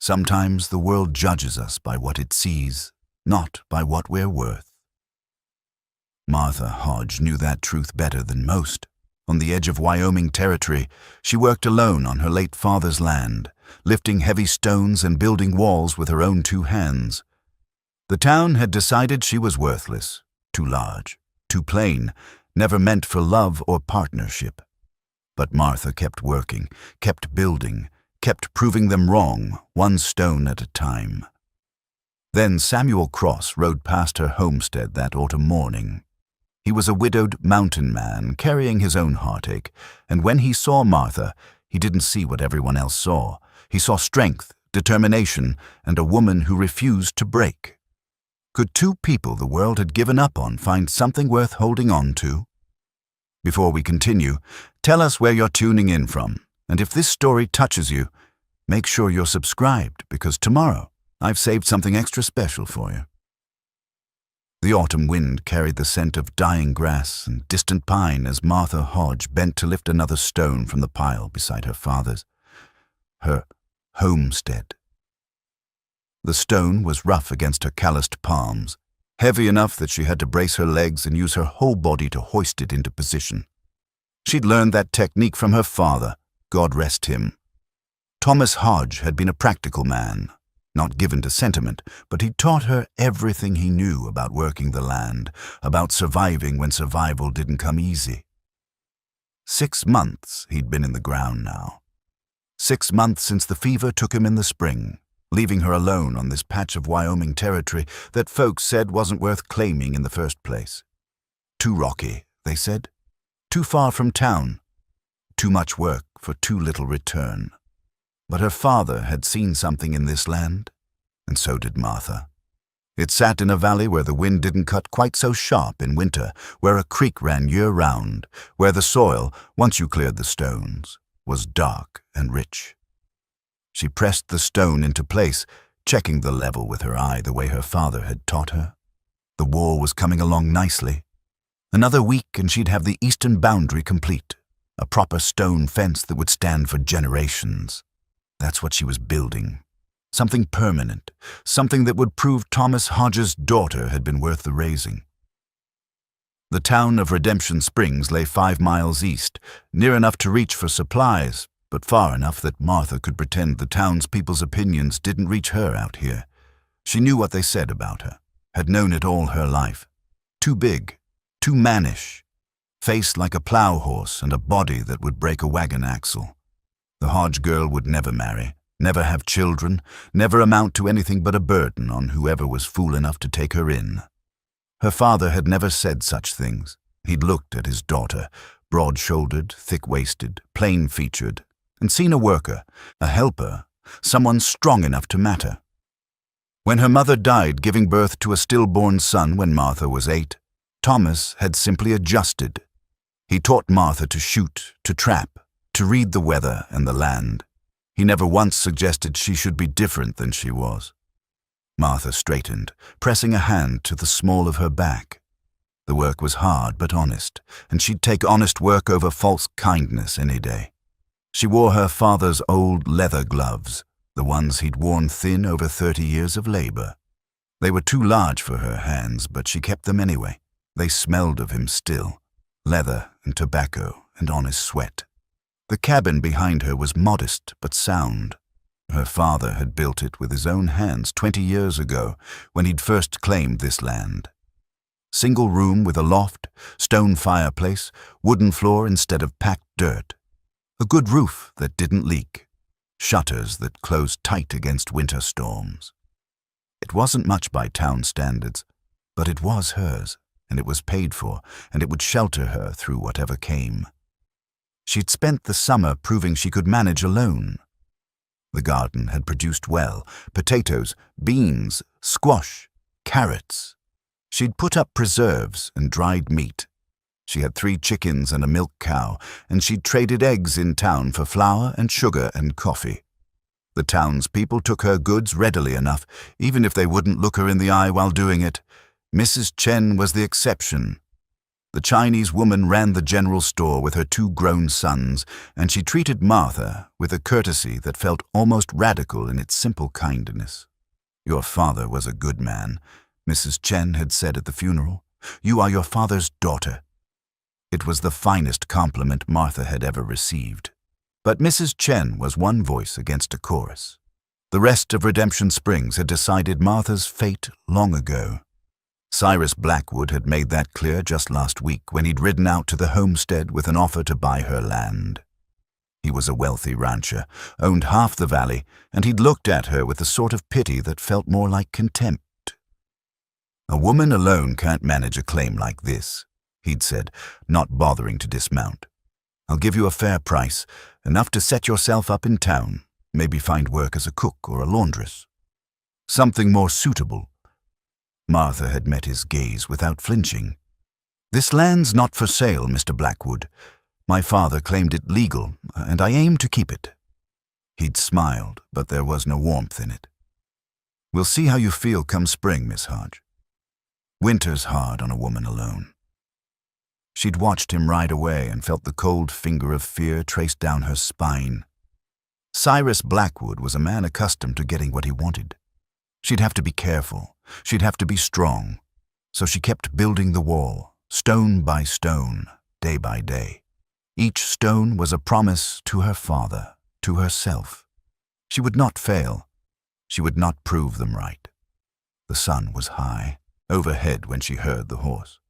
Sometimes the world judges us by what it sees, not by what we're worth. Martha Hodge knew that truth better than most. On the edge of Wyoming territory, she worked alone on her late father's land, lifting heavy stones and building walls with her own 2 hands. The town had decided she was worthless, too large, too plain, never meant for love or partnership. But Martha kept working, kept building, kept proving them wrong, 1 stone at a time. Then Samuel Cross rode past her homestead that autumn morning. He was a widowed mountain man carrying his own heartache, and when he saw Martha, he didn't see what everyone else saw. He saw strength, determination, and a woman who refused to break. Could 2 people the world had given up on find something worth holding on to? Before we continue, tell us where you're tuning in from, and if this story touches you, make sure you're subscribed, because tomorrow I've saved something extra special for you. The autumn wind carried the scent of dying grass and distant pine as Martha Hodge bent to lift another stone from the pile beside her father's. Her homestead. The stone was rough against her calloused palms, heavy enough that she had to brace her legs and use her whole body to hoist it into position. She'd learned that technique from her father, God rest him. Thomas Hodge had been a practical man, not given to sentiment, but he taught her everything he knew about working the land, about surviving when survival didn't come easy. 6 months he'd been in the ground now. 6 months since the fever took him in the spring, leaving her alone on this patch of Wyoming territory that folks said wasn't worth claiming in the first place. Too rocky, they said. Too far from town. Too much work for too little return. But her father had seen something in this land, and so did Martha. It sat in a valley where the wind didn't cut quite so sharp in winter, where a creek ran year-round, where the soil, once you cleared the stones, was dark and rich. She pressed the stone into place, checking the level with her eye the way her father had taught her. The wall was coming along nicely. Another week and she'd have the eastern boundary complete, a proper stone fence that would stand for generations. That's what she was building. Something permanent, something that would prove Thomas Hodge's daughter had been worth the raising. The town of Redemption Springs lay 5 miles east, near enough to reach for supplies, but far enough that Martha could pretend the townspeople's opinions didn't reach her out here. She knew what they said about her, had known it all her life. Too big, too mannish, face like a plow horse and a body that would break a wagon axle. The Hodge girl would never marry, never have children, never amount to anything but a burden on whoever was fool enough to take her in. Her father had never said such things. He'd looked at his daughter, broad-shouldered, thick-waisted, plain-featured, and seen a worker, a helper, someone strong enough to matter. When her mother died giving birth to a stillborn son when Martha was 8, Thomas had simply adjusted. He taught Martha to shoot, to trap, to read the weather and the land. He never once suggested she should be different than she was. Martha straightened, pressing a hand to the small of her back. The work was hard but honest, and she'd take honest work over false kindness any day. She wore her father's old leather gloves, the ones he'd worn thin over 30 years of labor. They were too large for her hands, but she kept them anyway. They smelled of him still, leather and tobacco and honest sweat. The cabin behind her was modest but sound. Her father had built it with his own hands 20 years ago, when he'd first claimed this land. Single room with a loft, stone fireplace, wooden floor instead of packed dirt. A good roof that didn't leak. Shutters that closed tight against winter storms. It wasn't much by town standards, but it was hers, and it was paid for, and it would shelter her through whatever came. She'd spent the summer proving she could manage alone. The garden had produced well, potatoes, beans, squash, carrots. She'd put up preserves and dried meat. She had 3 chickens and a milk cow, and she'd traded eggs in town for flour and sugar and coffee. The townspeople took her goods readily enough, even if they wouldn't look her in the eye while doing it. Mrs. Chen was the exception. The Chinese woman ran the general store with her 2 grown sons, and she treated Martha with a courtesy that felt almost radical in its simple kindness. "Your father was a good man," Mrs. Chen had said at the funeral. "You are your father's daughter." It was the finest compliment Martha had ever received. But Mrs. Chen was one voice against a chorus. The rest of Redemption Springs had decided Martha's fate long ago. Cyrus Blackwood had made that clear just last week when he'd ridden out to the homestead with an offer to buy her land. He was a wealthy rancher, owned half the valley, and he'd looked at her with a sort of pity that felt more like contempt. "A woman alone can't manage a claim like this," he'd said, not bothering to dismount. "I'll give you a fair price, enough to set yourself up in town, maybe find work as a cook or a laundress. Something more suitable." Martha had met his gaze without flinching. "This land's not for sale, Mr. Blackwood. My father claimed it legal, and I aim to keep it." He'd smiled, but there was no warmth in it. "We'll see how you feel come spring, Miss Hodge. Winter's hard on a woman alone." She'd watched him ride away and felt the cold finger of fear trace down her spine. Cyrus Blackwood was a man accustomed to getting what he wanted. She'd have to be careful. She'd have to be strong. So she kept building the wall, stone by stone, day by day. Each stone was a promise to her father, to herself. She would not fail. She would not prove them right. The sun was high, overhead when she heard the horse.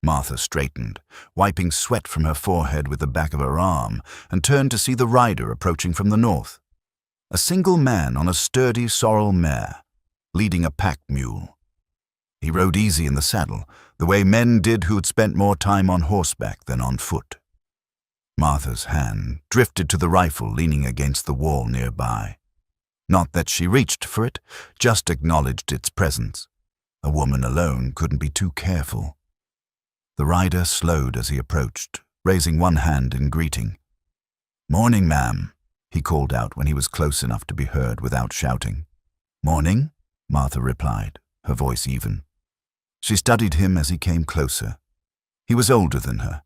Martha straightened, wiping sweat from her forehead with the back of her arm, and turned to see the rider approaching from the north. A single man on a sturdy sorrel mare, leading a pack mule. He rode easy in the saddle, the way men did who'd spent more time on horseback than on foot. Martha's hand drifted to the rifle leaning against the wall nearby. Not that she reached for it, just acknowledged its presence. A woman alone couldn't be too careful. The rider slowed as he approached, raising one hand in greeting. "Morning, ma'am," he called out when he was close enough to be heard without shouting. "Morning," Martha replied, her voice even. She studied him as he came closer. He was older than her.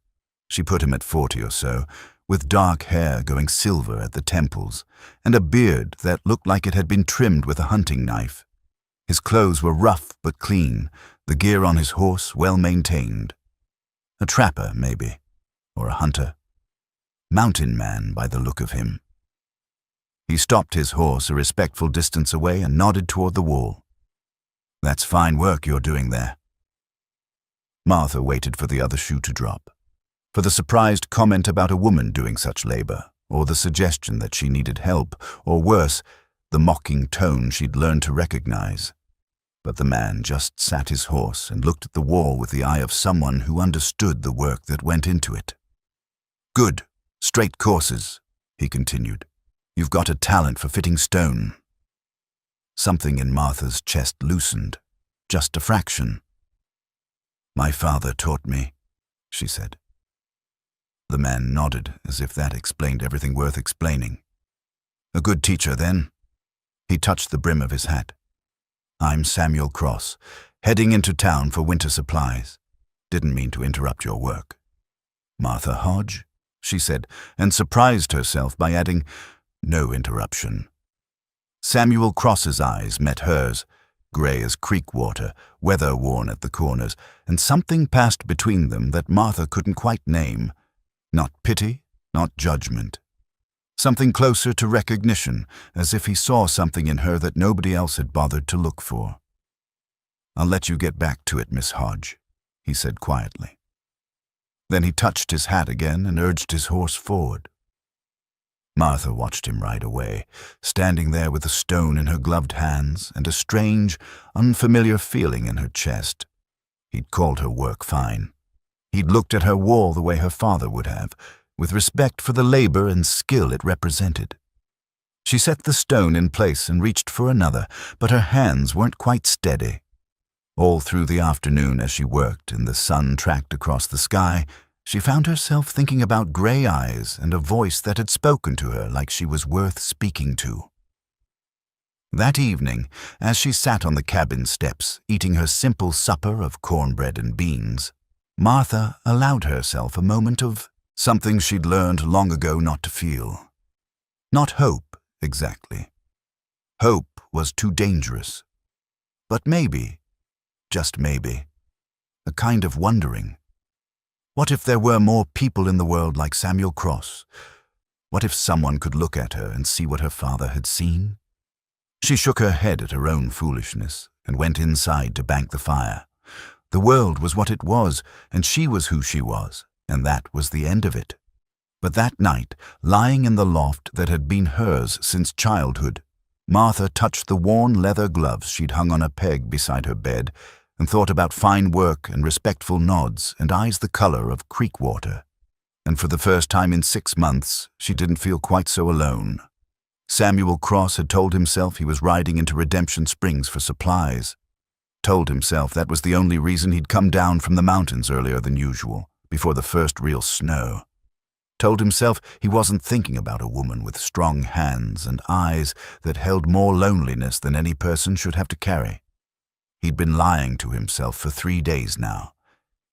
She put him at 40 or so, with dark hair going silver at the temples, and a beard that looked like it had been trimmed with a hunting knife. His clothes were rough but clean, the gear on his horse well maintained. A trapper, maybe, or a hunter. Mountain man by the look of him. He stopped his horse a respectful distance away and nodded toward the wall. "That's fine work you're doing there." Martha waited for the other shoe to drop, for the surprised comment about a woman doing such labor, or the suggestion that she needed help, or worse, the mocking tone she'd learned to recognize. But the man just sat his horse and looked at the wall with the eye of someone who understood the work that went into it. "Good, straight courses," he continued. "You've got a talent for fitting stone." Something in Martha's chest loosened, just a fraction. "My father taught me," she said. The man nodded, as if that explained everything worth explaining. "A good teacher, then?" He touched the brim of his hat. "I'm Samuel Cross, heading into town for winter supplies. Didn't mean to interrupt your work." "Martha Hodge?" she said, and surprised herself by adding, "No interruption." Samuel Cross's eyes met hers, gray as creek water, weather-worn at the corners, and something passed between them that Martha couldn't quite name. Not pity, not judgment. Something closer to recognition, as if he saw something in her that nobody else had bothered to look for. "I'll let you get back to it, Miss Hodge," he said quietly. Then he touched his hat again and urged his horse forward. Martha watched him ride away, standing there with a stone in her gloved hands and a strange, unfamiliar feeling in her chest. He'd called her work fine. He'd looked at her wall the way her father would have, with respect for the labor and skill it represented. She set the stone in place and reached for another, but her hands weren't quite steady. All through the afternoon as she worked and the sun tracked across the sky, she found herself thinking about gray eyes and a voice that had spoken to her like she was worth speaking to. That evening, as she sat on the cabin steps, eating her simple supper of cornbread and beans, Martha allowed herself a moment of something she'd learned long ago not to feel. Not hope, exactly. Hope was too dangerous. But maybe, just maybe, a kind of wondering. What if there were more people in the world like Samuel Cross? What if someone could look at her and see what her father had seen? She shook her head at her own foolishness and went inside to bank the fire. The world was what it was, and she was who she was, and that was the end of it. But that night, lying in the loft that had been hers since childhood, Martha touched the worn leather gloves she'd hung on a peg beside her bed and thought about fine work and respectful nods and eyes the color of creek water. And for the first time in 6 months, she didn't feel quite so alone. Samuel Cross had told himself he was riding into Redemption Springs for supplies. Told himself that was the only reason he'd come down from the mountains earlier than usual, before the first real snow. Told himself he wasn't thinking about a woman with strong hands and eyes that held more loneliness than any person should have to carry. He'd been lying to himself for 3 days now.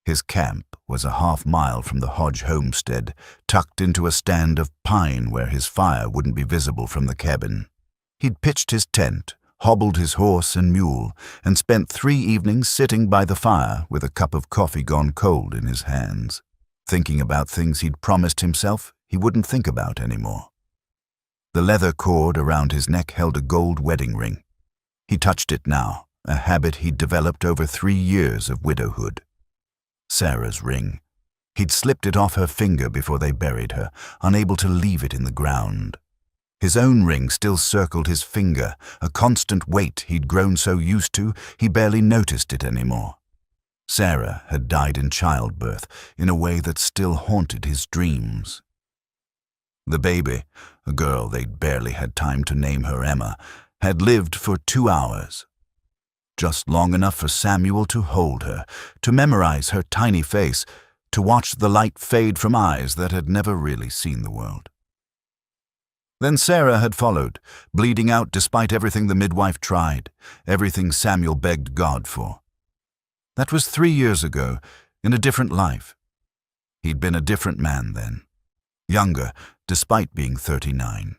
His camp was a half-mile from the Hodge homestead, tucked into a stand of pine where his fire wouldn't be visible from the cabin. He'd pitched his tent, hobbled his horse and mule, and spent 3 evenings sitting by the fire with a cup of coffee gone cold in his hands, thinking about things he'd promised himself he wouldn't think about anymore. The leather cord around his neck held a gold wedding ring. He touched it now, a habit he'd developed over 3 years of widowhood. Sarah's ring. He'd slipped it off her finger before they buried her, unable to leave it in the ground. His own ring still circled his finger, a constant weight he'd grown so used to he barely noticed it anymore. Sarah had died in childbirth in a way that still haunted his dreams. The baby, a girl they'd barely had time to name her Emma, had lived for 2 hours. Just long enough for Samuel to hold her, to memorize her tiny face, to watch the light fade from eyes that had never really seen the world. Then Sarah had followed, bleeding out despite everything the midwife tried, everything Samuel begged God for. That was 3 years ago, in a different life. He'd been a different man then, younger despite being 39.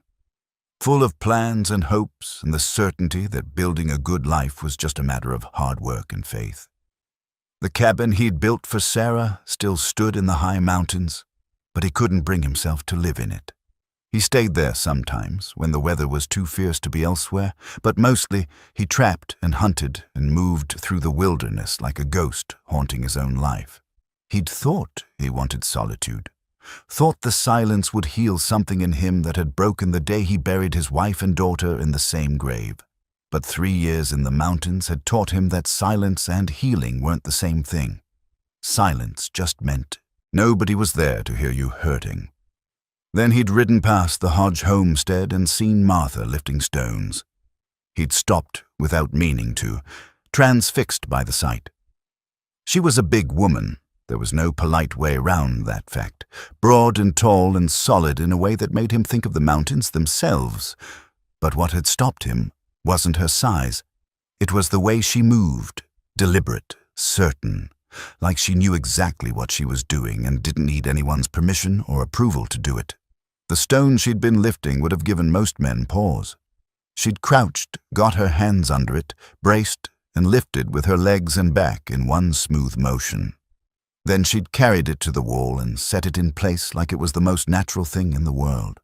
Full of plans and hopes and the certainty that building a good life was just a matter of hard work and faith. The cabin he'd built for Sarah still stood in the high mountains, but he couldn't bring himself to live in it. He stayed there sometimes when the weather was too fierce to be elsewhere, but mostly he trapped and hunted and moved through the wilderness like a ghost haunting his own life. He'd thought he wanted solitude. Thought the silence would heal something in him that had broken the day he buried his wife and daughter in the same grave. But 3 years in the mountains had taught him that silence and healing weren't the same thing. Silence just meant nobody was there to hear you hurting. Then he'd ridden past the Hodge homestead and seen Martha lifting stones. He'd stopped without meaning to, transfixed by the sight. She was a big woman. There was no polite way around that fact, broad and tall and solid in a way that made him think of the mountains themselves. But what had stopped him wasn't her size. It was the way she moved, deliberate, certain, like she knew exactly what she was doing and didn't need anyone's permission or approval to do it. The stone she'd been lifting would have given most men pause. She'd crouched, got her hands under it, braced, and lifted with her legs and back in one smooth motion. Then she'd carried it to the wall and set it in place like it was the most natural thing in the world.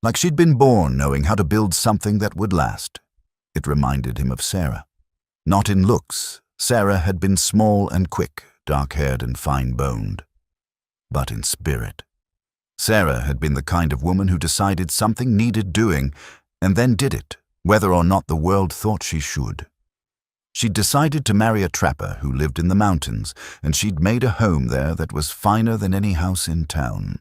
Like she'd been born knowing how to build something that would last. It reminded him of Sarah. Not in looks. Sarah had been small and quick, dark-haired and fine-boned. But in spirit. Sarah had been the kind of woman who decided something needed doing and then did it, whether or not the world thought she should. She'd decided to marry a trapper who lived in the mountains, and she'd made a home there that was finer than any house in town.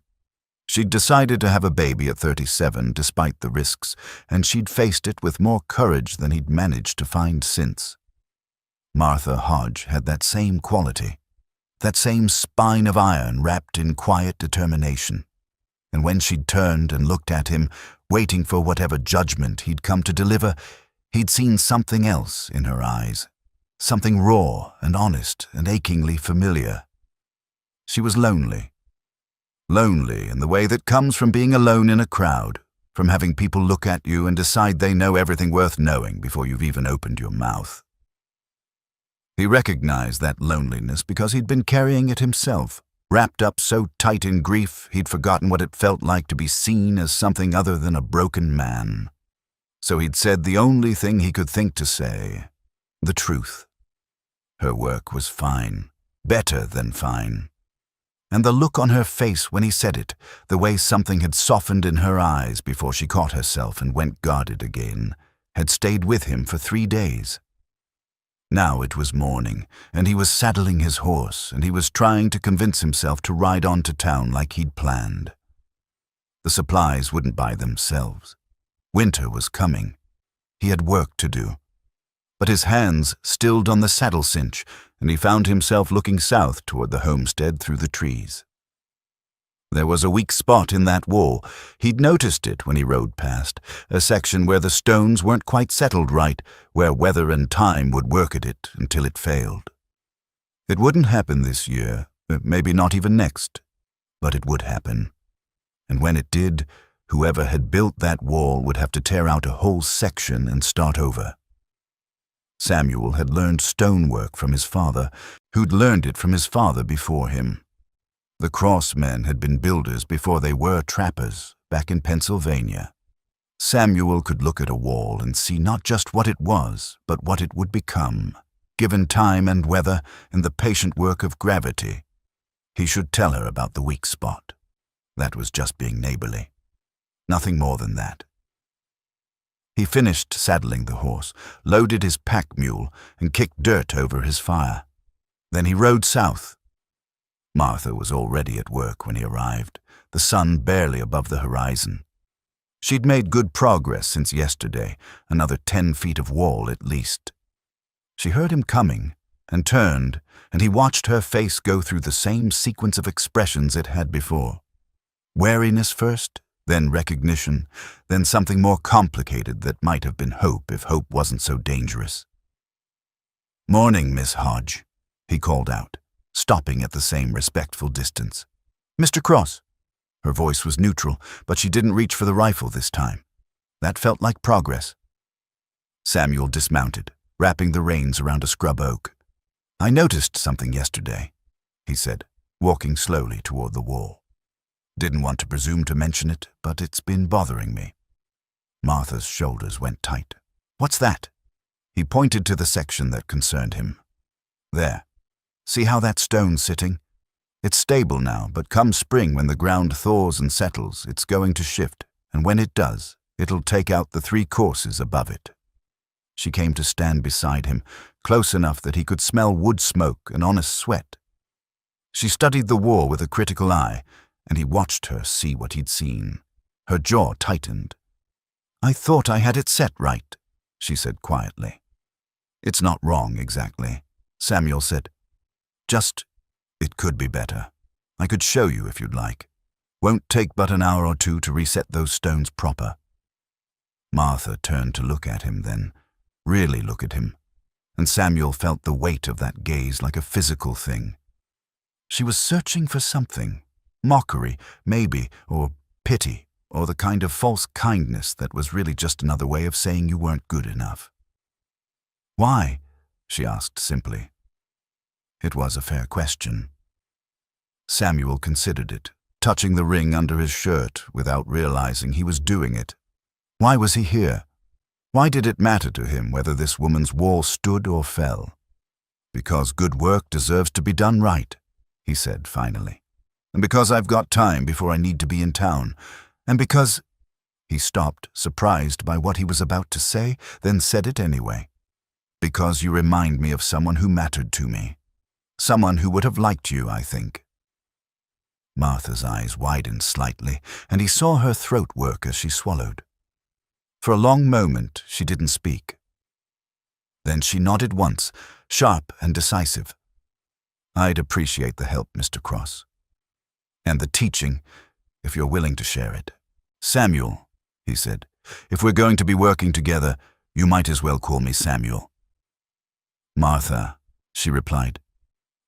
She'd decided to have a baby at 37 despite the risks, and she'd faced it with more courage than he'd managed to find since. Martha Hodge had that same quality, that same spine of iron wrapped in quiet determination. And when she'd turned and looked at him, waiting for whatever judgment he'd come to deliver, he'd seen something else in her eyes, something raw and honest and achingly familiar. She was lonely. Lonely in the way that comes from being alone in a crowd, from having people look at you and decide they know everything worth knowing before you've even opened your mouth. He recognized that loneliness because he'd been carrying it himself, wrapped up so tight in grief he'd forgotten what it felt like to be seen as something other than a broken man. So he'd said the only thing he could think to say, the truth. Her work was fine, better than fine. And the look on her face when he said it, the way something had softened in her eyes before she caught herself and went guarded again, had stayed with him for 3 days. Now it was morning, and he was saddling his horse, and he was trying to convince himself to ride on to town like he'd planned. The supplies wouldn't buy themselves. Winter was coming. He had work to do. But his hands stilled on the saddle cinch, and he found himself looking south toward the homestead through the trees. There was a weak spot in that wall. He'd noticed it when he rode past, a section where the stones weren't quite settled right, where weather and time would work at it until it failed. It wouldn't happen this year, maybe not even next, but it would happen. And when it did, whoever had built that wall would have to tear out a whole section and start over. Samuel had learned stonework from his father, who'd learned it from his father before him. The Cross men had been builders before they were trappers, back in Pennsylvania. Samuel could look at a wall and see not just what it was, but what it would become, given time and weather and the patient work of gravity. He should tell her about the weak spot. That was just being neighborly. Nothing more than that. He finished saddling the horse, loaded his pack mule, and kicked dirt over his fire. Then he rode south. Martha was already at work when he arrived, the sun barely above the horizon. She'd made good progress since yesterday, another 10 feet of wall at least. She heard him coming and turned, and he watched her face go through the same sequence of expressions it had before. Wariness first, then recognition, then something more complicated that might have been hope if hope wasn't so dangerous. "Morning, Miss Hodge," he called out, stopping at the same respectful distance. "Mr. Cross." Her voice was neutral, but she didn't reach for the rifle this time. That felt like progress. Samuel dismounted, wrapping the reins around a scrub oak. "I noticed something yesterday," he said, walking slowly toward the wall. "Didn't want to presume to mention it, but it's been bothering me." Martha's shoulders went tight. "What's that?" He pointed to the section that concerned him. "There. See how that stone's sitting? It's stable now, but come spring when the ground thaws and settles, it's going to shift, and when it does, it'll take out the 3 courses above it." She came to stand beside him, close enough that he could smell wood smoke and honest sweat. She studied the wall with a critical eye, and he watched her see what he'd seen. Her jaw tightened. "I thought I had it set right," she said quietly. "It's not wrong exactly," Samuel said. "Just, it could be better. I could show you if you'd like. Won't take but an hour or 2 to reset those stones proper." Martha turned to look at him then, really look at him, and Samuel felt the weight of that gaze like a physical thing. She was searching for something, mockery, maybe, or pity, or the kind of false kindness that was really just another way of saying you weren't good enough. "Why?" she asked simply. It was a fair question. Samuel considered it, touching the ring under his shirt without realizing he was doing it. Why was he here? Why did it matter to him whether this woman's wall stood or fell? "Because good work deserves to be done right," he said finally. "And because I've got time before I need to be in town. And because—" He stopped, surprised by what he was about to say, then said it anyway. "Because you remind me of someone who mattered to me. Someone who would have liked you, I think." Martha's eyes widened slightly, and he saw her throat work as she swallowed. For a long moment, she didn't speak. Then she nodded once, sharp and decisive. "I'd appreciate the help, Mr. Cross. And the teaching, if you're willing to share it. Samuel," he said, "if we're going to be working together, you might as well call me Samuel." "Martha," she replied,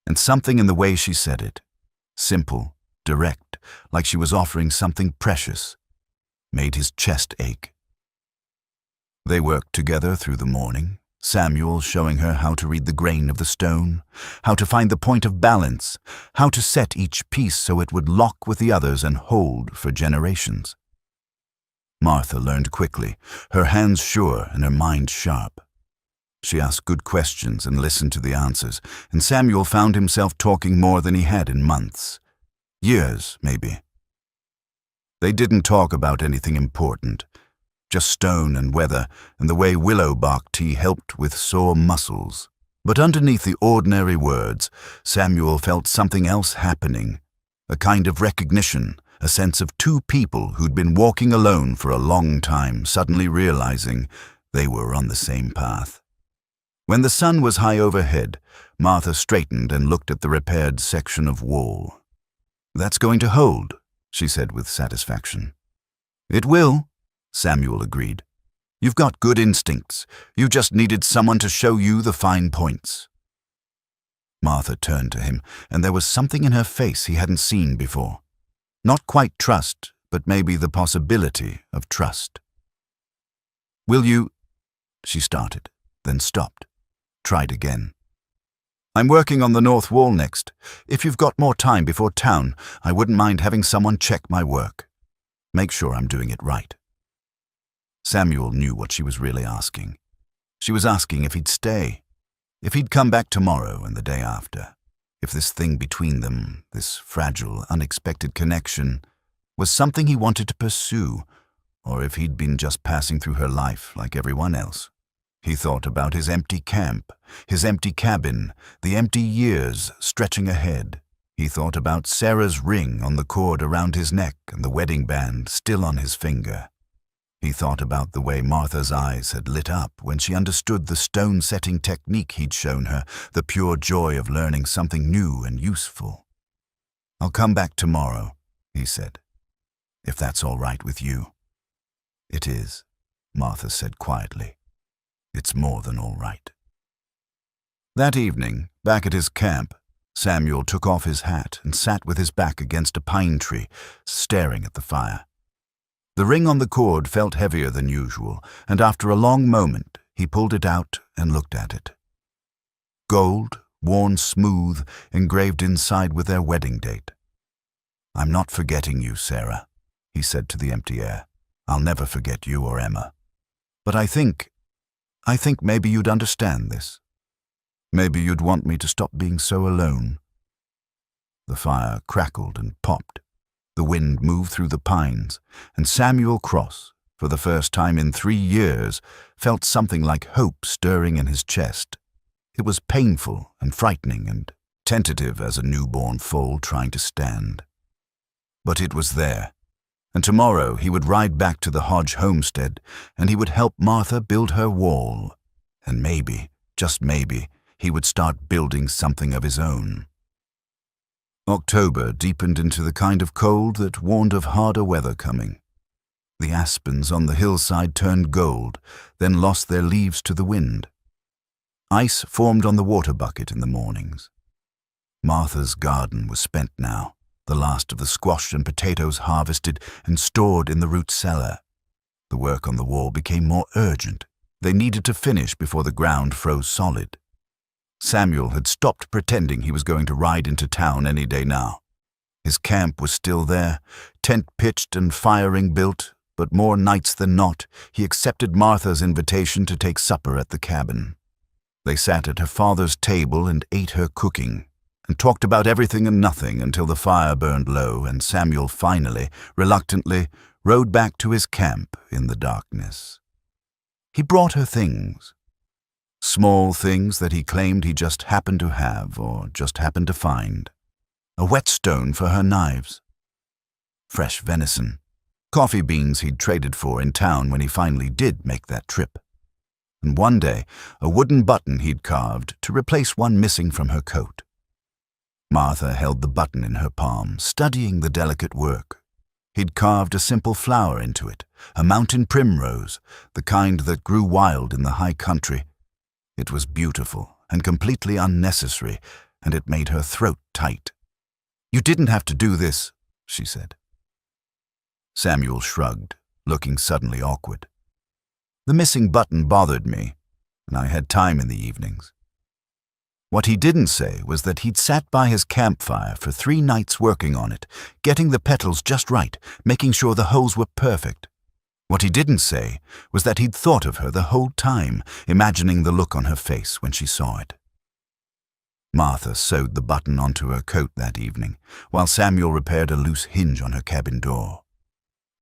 and something in the way she said it, simple, direct, like she was offering something precious, made his chest ache. They worked together through the morning, Samuel showing her how to read the grain of the stone, how to find the point of balance, how to set each piece so it would lock with the others and hold for generations. Martha learned quickly, her hands sure and her mind sharp. She asked good questions and listened to the answers, and Samuel found himself talking more than he had in months. Years, maybe. They didn't talk about anything important, just stone and weather and the way willow bark tea helped with sore muscles. But underneath the ordinary words, Samuel felt something else happening, a kind of recognition, a sense of two people who'd been walking alone for a long time suddenly realizing they were on the same path. When the sun was high overhead, Martha straightened and looked at the repaired section of wall. "That's going to hold," she said with satisfaction. "It will," Samuel agreed. "You've got good instincts. You just needed someone to show you the fine points." Martha turned to him, and there was something in her face he hadn't seen before. Not quite trust, but maybe the possibility of trust. "Will you—" she started, then stopped, tried again. "I'm working on the north wall next. If you've got more time before town, I wouldn't mind having someone check my work. Make sure I'm doing it right." Samuel knew what she was really asking. She was asking if he'd stay, if he'd come back tomorrow and the day after, if this thing between them, this fragile, unexpected connection, was something he wanted to pursue, or if he'd been just passing through her life like everyone else. He thought about his empty camp, his empty cabin, the empty years stretching ahead. He thought about Sarah's ring on the cord around his neck and the wedding band still on his finger. He thought about the way Martha's eyes had lit up when she understood the stone-setting technique he'd shown her, the pure joy of learning something new and useful. "I'll come back tomorrow," he said, "if that's all right with you." "It is," Martha said quietly. "It's more than all right." That evening, back at his camp, Samuel took off his hat and sat with his back against a pine tree, staring at the fire. The ring on the cord felt heavier than usual, and after a long moment, he pulled it out and looked at it. Gold, worn smooth, engraved inside with their wedding date. "I'm not forgetting you, Sarah," he said to the empty air. "I'll never forget you or Emma. But I think maybe you'd understand this. Maybe you'd want me to stop being so alone." The fire crackled and popped. The wind moved through the pines, and Samuel Cross, for the first time in 3 years, felt something like hope stirring in his chest. It was painful and frightening and tentative as a newborn foal trying to stand. But it was there, and tomorrow he would ride back to the Hodge homestead, and he would help Martha build her wall, and maybe, just maybe, he would start building something of his own. October deepened into the kind of cold that warned of harder weather coming. The aspens on the hillside turned gold, then lost their leaves to the wind. Ice formed on the water bucket in the mornings. Martha's garden was spent now, the last of the squash and potatoes harvested and stored in the root cellar. The work on the wall became more urgent. They needed to finish before the ground froze solid. Samuel had stopped pretending he was going to ride into town any day now. His camp was still there, tent pitched and firing built, but more nights than not, he accepted Martha's invitation to take supper at the cabin. They sat at her father's table and ate her cooking, and talked about everything and nothing until the fire burned low and Samuel finally, reluctantly, rode back to his camp in the darkness. He brought her things. Small things that he claimed he just happened to have or just happened to find. A whetstone for her knives. Fresh venison. Coffee beans he'd traded for in town when he finally did make that trip. And one day, a wooden button he'd carved to replace one missing from her coat. Martha held the button in her palm, studying the delicate work. He'd carved a simple flower into it, a mountain primrose, the kind that grew wild in the high country. It was beautiful and completely unnecessary, and it made her throat tight. "You didn't have to do this," she said. Samuel shrugged, looking suddenly awkward. The missing button bothered me, and I had time in the evenings. What he didn't say was that he'd sat by his campfire for 3 nights working on it, getting the petals just right, making sure the holes were perfect. What he didn't say was that he'd thought of her the whole time, imagining the look on her face when she saw it. Martha sewed the button onto her coat that evening, while Samuel repaired a loose hinge on her cabin door.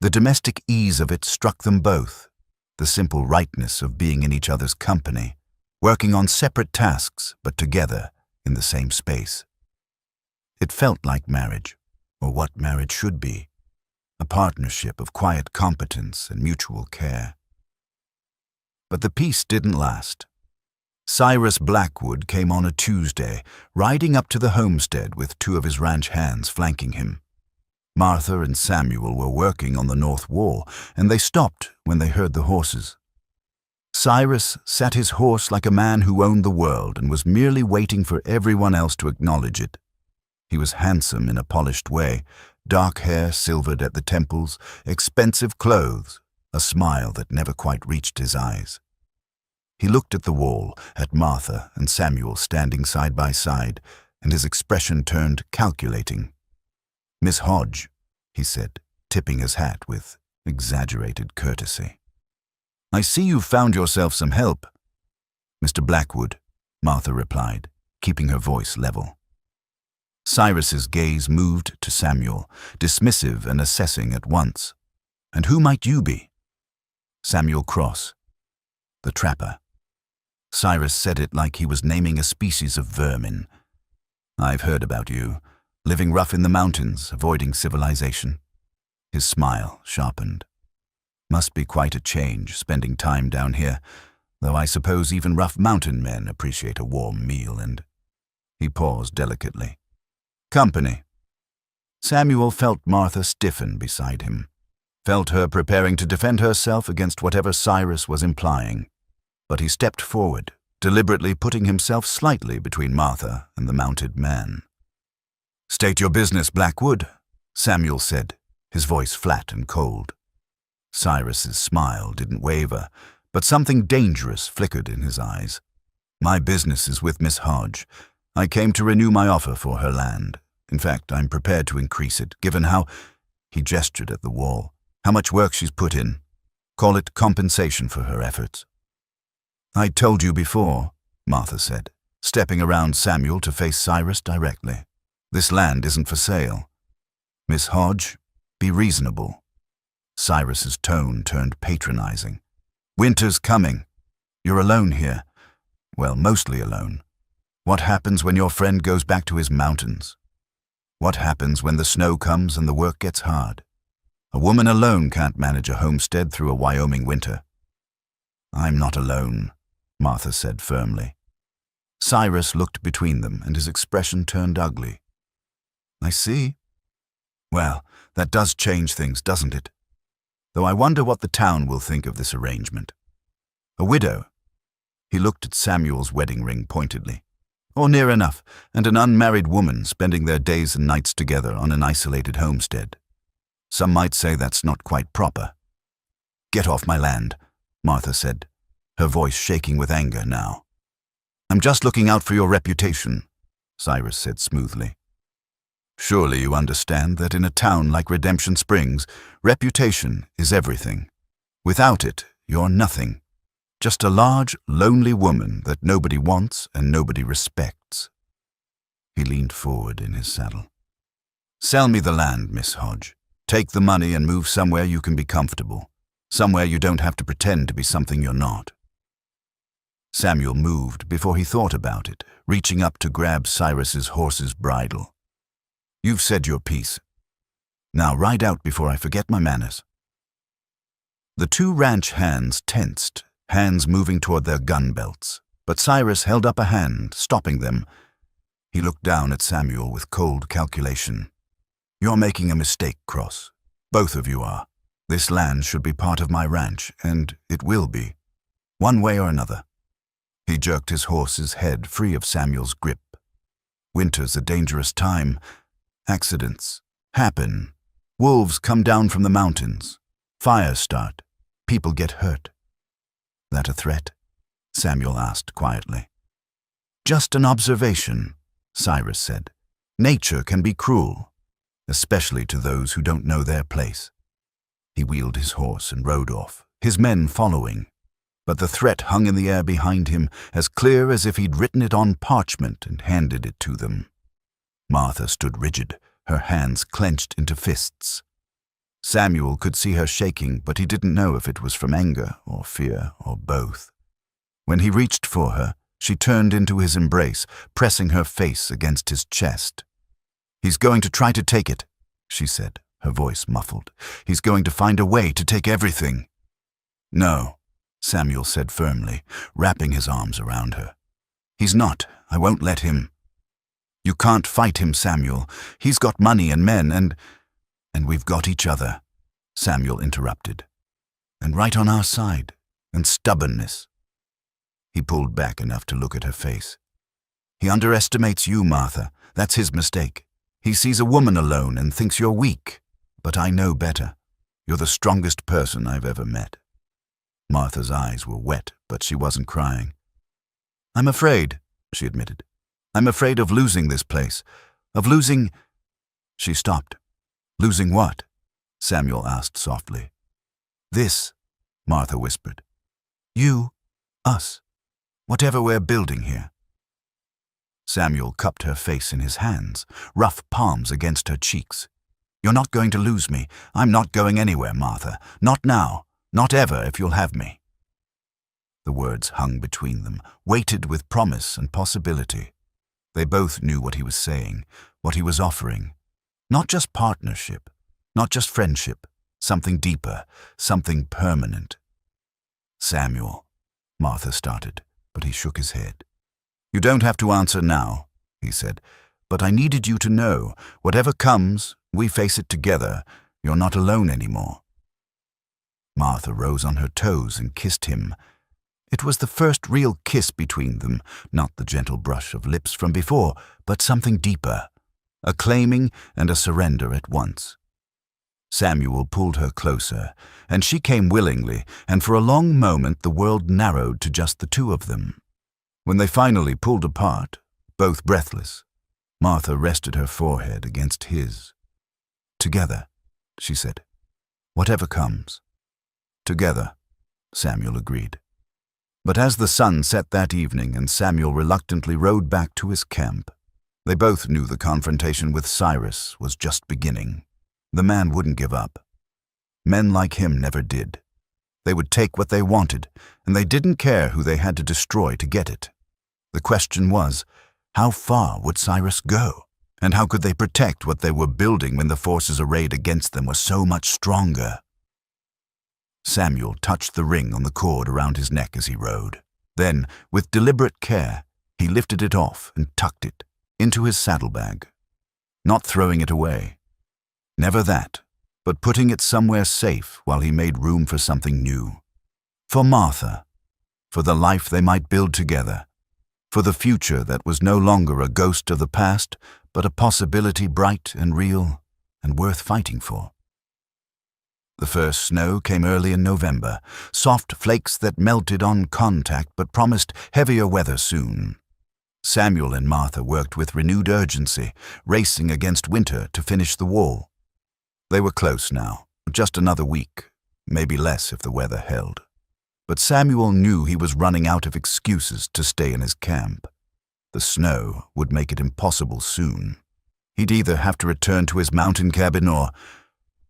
The domestic ease of it struck them both, the simple rightness of being in each other's company, working on separate tasks but together in the same space. It felt like marriage, or what marriage should be, a partnership of quiet competence and mutual care. But the peace didn't last. Cyrus Blackwood came on a Tuesday, riding up to the homestead with 2 of his ranch hands flanking him. Martha and Samuel were working on the north wall, and they stopped when they heard the horses. Cyrus sat his horse like a man who owned the world and was merely waiting for everyone else to acknowledge it. He was handsome in a polished way, dark hair silvered at the temples, expensive clothes, a smile that never quite reached his eyes. He looked at the wall, at Martha and Samuel standing side by side, and his expression turned calculating. "Miss Hodge," he said, tipping his hat with exaggerated courtesy. "I see you've found yourself some help." "Mr. Blackwood," Martha replied, keeping her voice level. Cyrus's gaze moved to Samuel, dismissive and assessing at once. "And who might you be?" "Samuel Cross, the trapper." Cyrus said it like he was naming a species of vermin. "I've heard about you, living rough in the mountains, avoiding civilization." His smile sharpened. "Must be quite a change, spending time down here, though I suppose even rough mountain men appreciate a warm meal and—" He paused delicately. "Company." Samuel felt Martha stiffen beside him, felt her preparing to defend herself against whatever Cyrus was implying. But he stepped forward, deliberately putting himself slightly between Martha and the mounted man. "State your business, Blackwood," Samuel said, his voice flat and cold. Cyrus's smile didn't waver, but something dangerous flickered in his eyes. "My business is with Miss Hodge. I came to renew my offer for her land. In fact, I'm prepared to increase it, given how—" He gestured at the wall. "How much work she's put in. Call it compensation for her efforts." "I told you before," Martha said, stepping around Samuel to face Cyrus directly. "This land isn't for sale. Miss Hodge, be reasonable." Cyrus's tone turned patronizing. "Winter's coming. You're alone here. Well, mostly alone. What happens when your friend goes back to his mountains? What happens when the snow comes and the work gets hard? A woman alone can't manage a homestead through a Wyoming winter." "I'm not alone," Martha said firmly. Cyrus looked between them, and his expression turned ugly. "I see. Well, that does change things, doesn't it? Though I wonder what the town will think of this arrangement. A widow." He looked at Samuel's wedding ring pointedly. "Or near enough, and an unmarried woman spending their days and nights together on an isolated homestead. Some might say that's not quite proper." "Get off my land," Martha said, her voice shaking with anger now. "I'm just looking out for your reputation," Cyrus said smoothly. "Surely you understand that in a town like Redemption Springs, reputation is everything. Without it, you're nothing. Just a large, lonely woman that nobody wants and nobody respects." He leaned forward in his saddle. "Sell me the land, Miss Hodge. Take the money and move somewhere you can be comfortable. Somewhere you don't have to pretend to be something you're not." Samuel moved before he thought about it, reaching up to grab Cyrus's horse's bridle. "You've said your piece. Now ride out before I forget my manners." The 2 ranch hands tensed, hands moving toward their gun belts, but Cyrus held up a hand, stopping them. He looked down at Samuel with cold calculation. "You're making a mistake, Cross. Both of you are. This land should be part of my ranch, and it will be, one way or another." He jerked his horse's head free of Samuel's grip. "Winter's a dangerous time. Accidents happen. Wolves come down from the mountains. Fires start. People get hurt. That a threat? Samuel asked quietly. Just an observation, Cyrus said. Nature can be cruel, especially to those who don't know their place. He wheeled his horse and rode off, his men following. But the threat hung in the air behind him, as clear as if he'd written it on parchment and handed it to them. Martha stood rigid, her hands clenched into fists. Samuel could see her shaking, but he didn't know if it was from anger or fear or both. When he reached for her, she turned into his embrace, pressing her face against his chest. "He's going to try to take it," she said, her voice muffled. "He's going to find a way to take everything." "No," Samuel said firmly, wrapping his arms around her. "He's not. I won't let him." "You can't fight him, Samuel. He's got money and men and we've got each other," Samuel interrupted. "And right on our side. And stubbornness." He pulled back enough to look at her face. "He underestimates you, Martha. That's his mistake. He sees a woman alone and thinks you're weak. But I know better. You're the strongest person I've ever met." Martha's eyes were wet, but she wasn't crying. "I'm afraid," she admitted. "I'm afraid of losing this place. Of losing—" She stopped. "Losing what?" Samuel asked softly. "This," Martha whispered. "You, us, whatever we're building here." Samuel cupped her face in his hands, rough palms against her cheeks. "You're not going to lose me. I'm not going anywhere, Martha. Not now. Not ever, if you'll have me." The words hung between them, weighted with promise and possibility. They both knew what he was saying, what he was offering. Not just partnership, not just friendship, something deeper, something permanent. "Samuel," Martha started, but he shook his head. "You don't have to answer now," he said, "but I needed you to know, whatever comes, we face it together. You're not alone anymore." Martha rose on her toes and kissed him. It was the first real kiss between them, not the gentle brush of lips from before, but something deeper, a claiming and a surrender at once. Samuel pulled her closer, and she came willingly, and for a long moment the world narrowed to just the two of them. When they finally pulled apart, both breathless, Martha rested her forehead against his. "Together," she said. "Whatever comes." "Together," Samuel agreed. But as the sun set that evening and Samuel reluctantly rode back to his camp, they both knew the confrontation with Cyrus was just beginning. The man wouldn't give up. Men like him never did. They would take what they wanted, and they didn't care who they had to destroy to get it. The question was, how far would Cyrus go? And how could they protect what they were building when the forces arrayed against them were so much stronger? Samuel touched the ring on the cord around his neck as he rode. Then, with deliberate care, he lifted it off and tucked it into his saddlebag. Not throwing it away. Never that, but putting it somewhere safe while he made room for something new. For Martha. For the life they might build together. For the future that was no longer a ghost of the past, but a possibility bright and real and worth fighting for. The first snow came early in November, soft flakes that melted on contact but promised heavier weather soon. Samuel and Martha worked with renewed urgency, racing against winter to finish the wall. They were close now, just another week, maybe less if the weather held. But Samuel knew he was running out of excuses to stay in his camp. The snow would make it impossible soon. He'd either have to return to his mountain cabin or—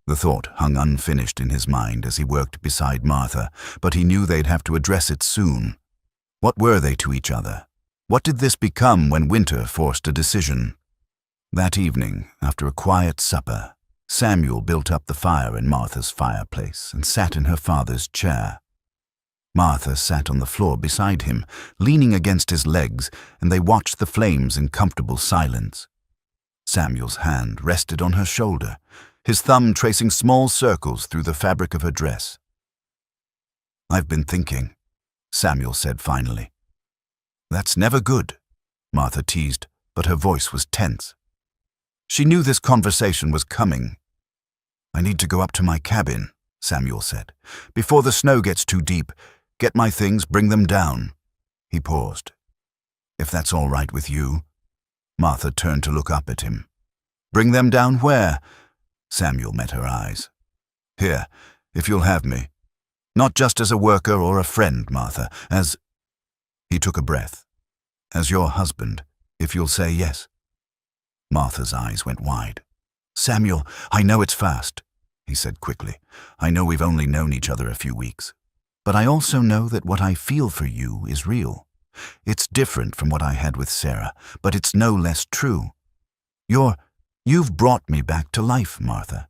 The thought hung unfinished in his mind as he worked beside Martha, but he knew they'd have to address it soon. What were they to each other? What did this become when winter forced a decision? That evening, after a quiet supper, Samuel built up the fire in Martha's fireplace and sat in her father's chair. Martha sat on the floor beside him, leaning against his legs, and they watched the flames in comfortable silence. Samuel's hand rested on her shoulder, his thumb tracing small circles through the fabric of her dress. "I've been thinking," Samuel said finally. "That's never good," Martha teased, but her voice was tense. She knew this conversation was coming. "I need to go up to my cabin," Samuel said. "Before the snow gets too deep, get my things, bring them down." He paused. "If that's all right with you." Martha turned to look up at him. "Bring them down where?" Samuel met her eyes. "Here, if you'll have me. Not just as a worker or a friend, Martha, as—" He took a breath. "As your husband, if you'll say yes." Martha's eyes went wide. "Samuel, I know it's fast," he said quickly. "I know we've only known each other a few weeks. But I also know that what I feel for you is real. It's different from what I had with Sarah, but it's no less true. You've brought me back to life, Martha.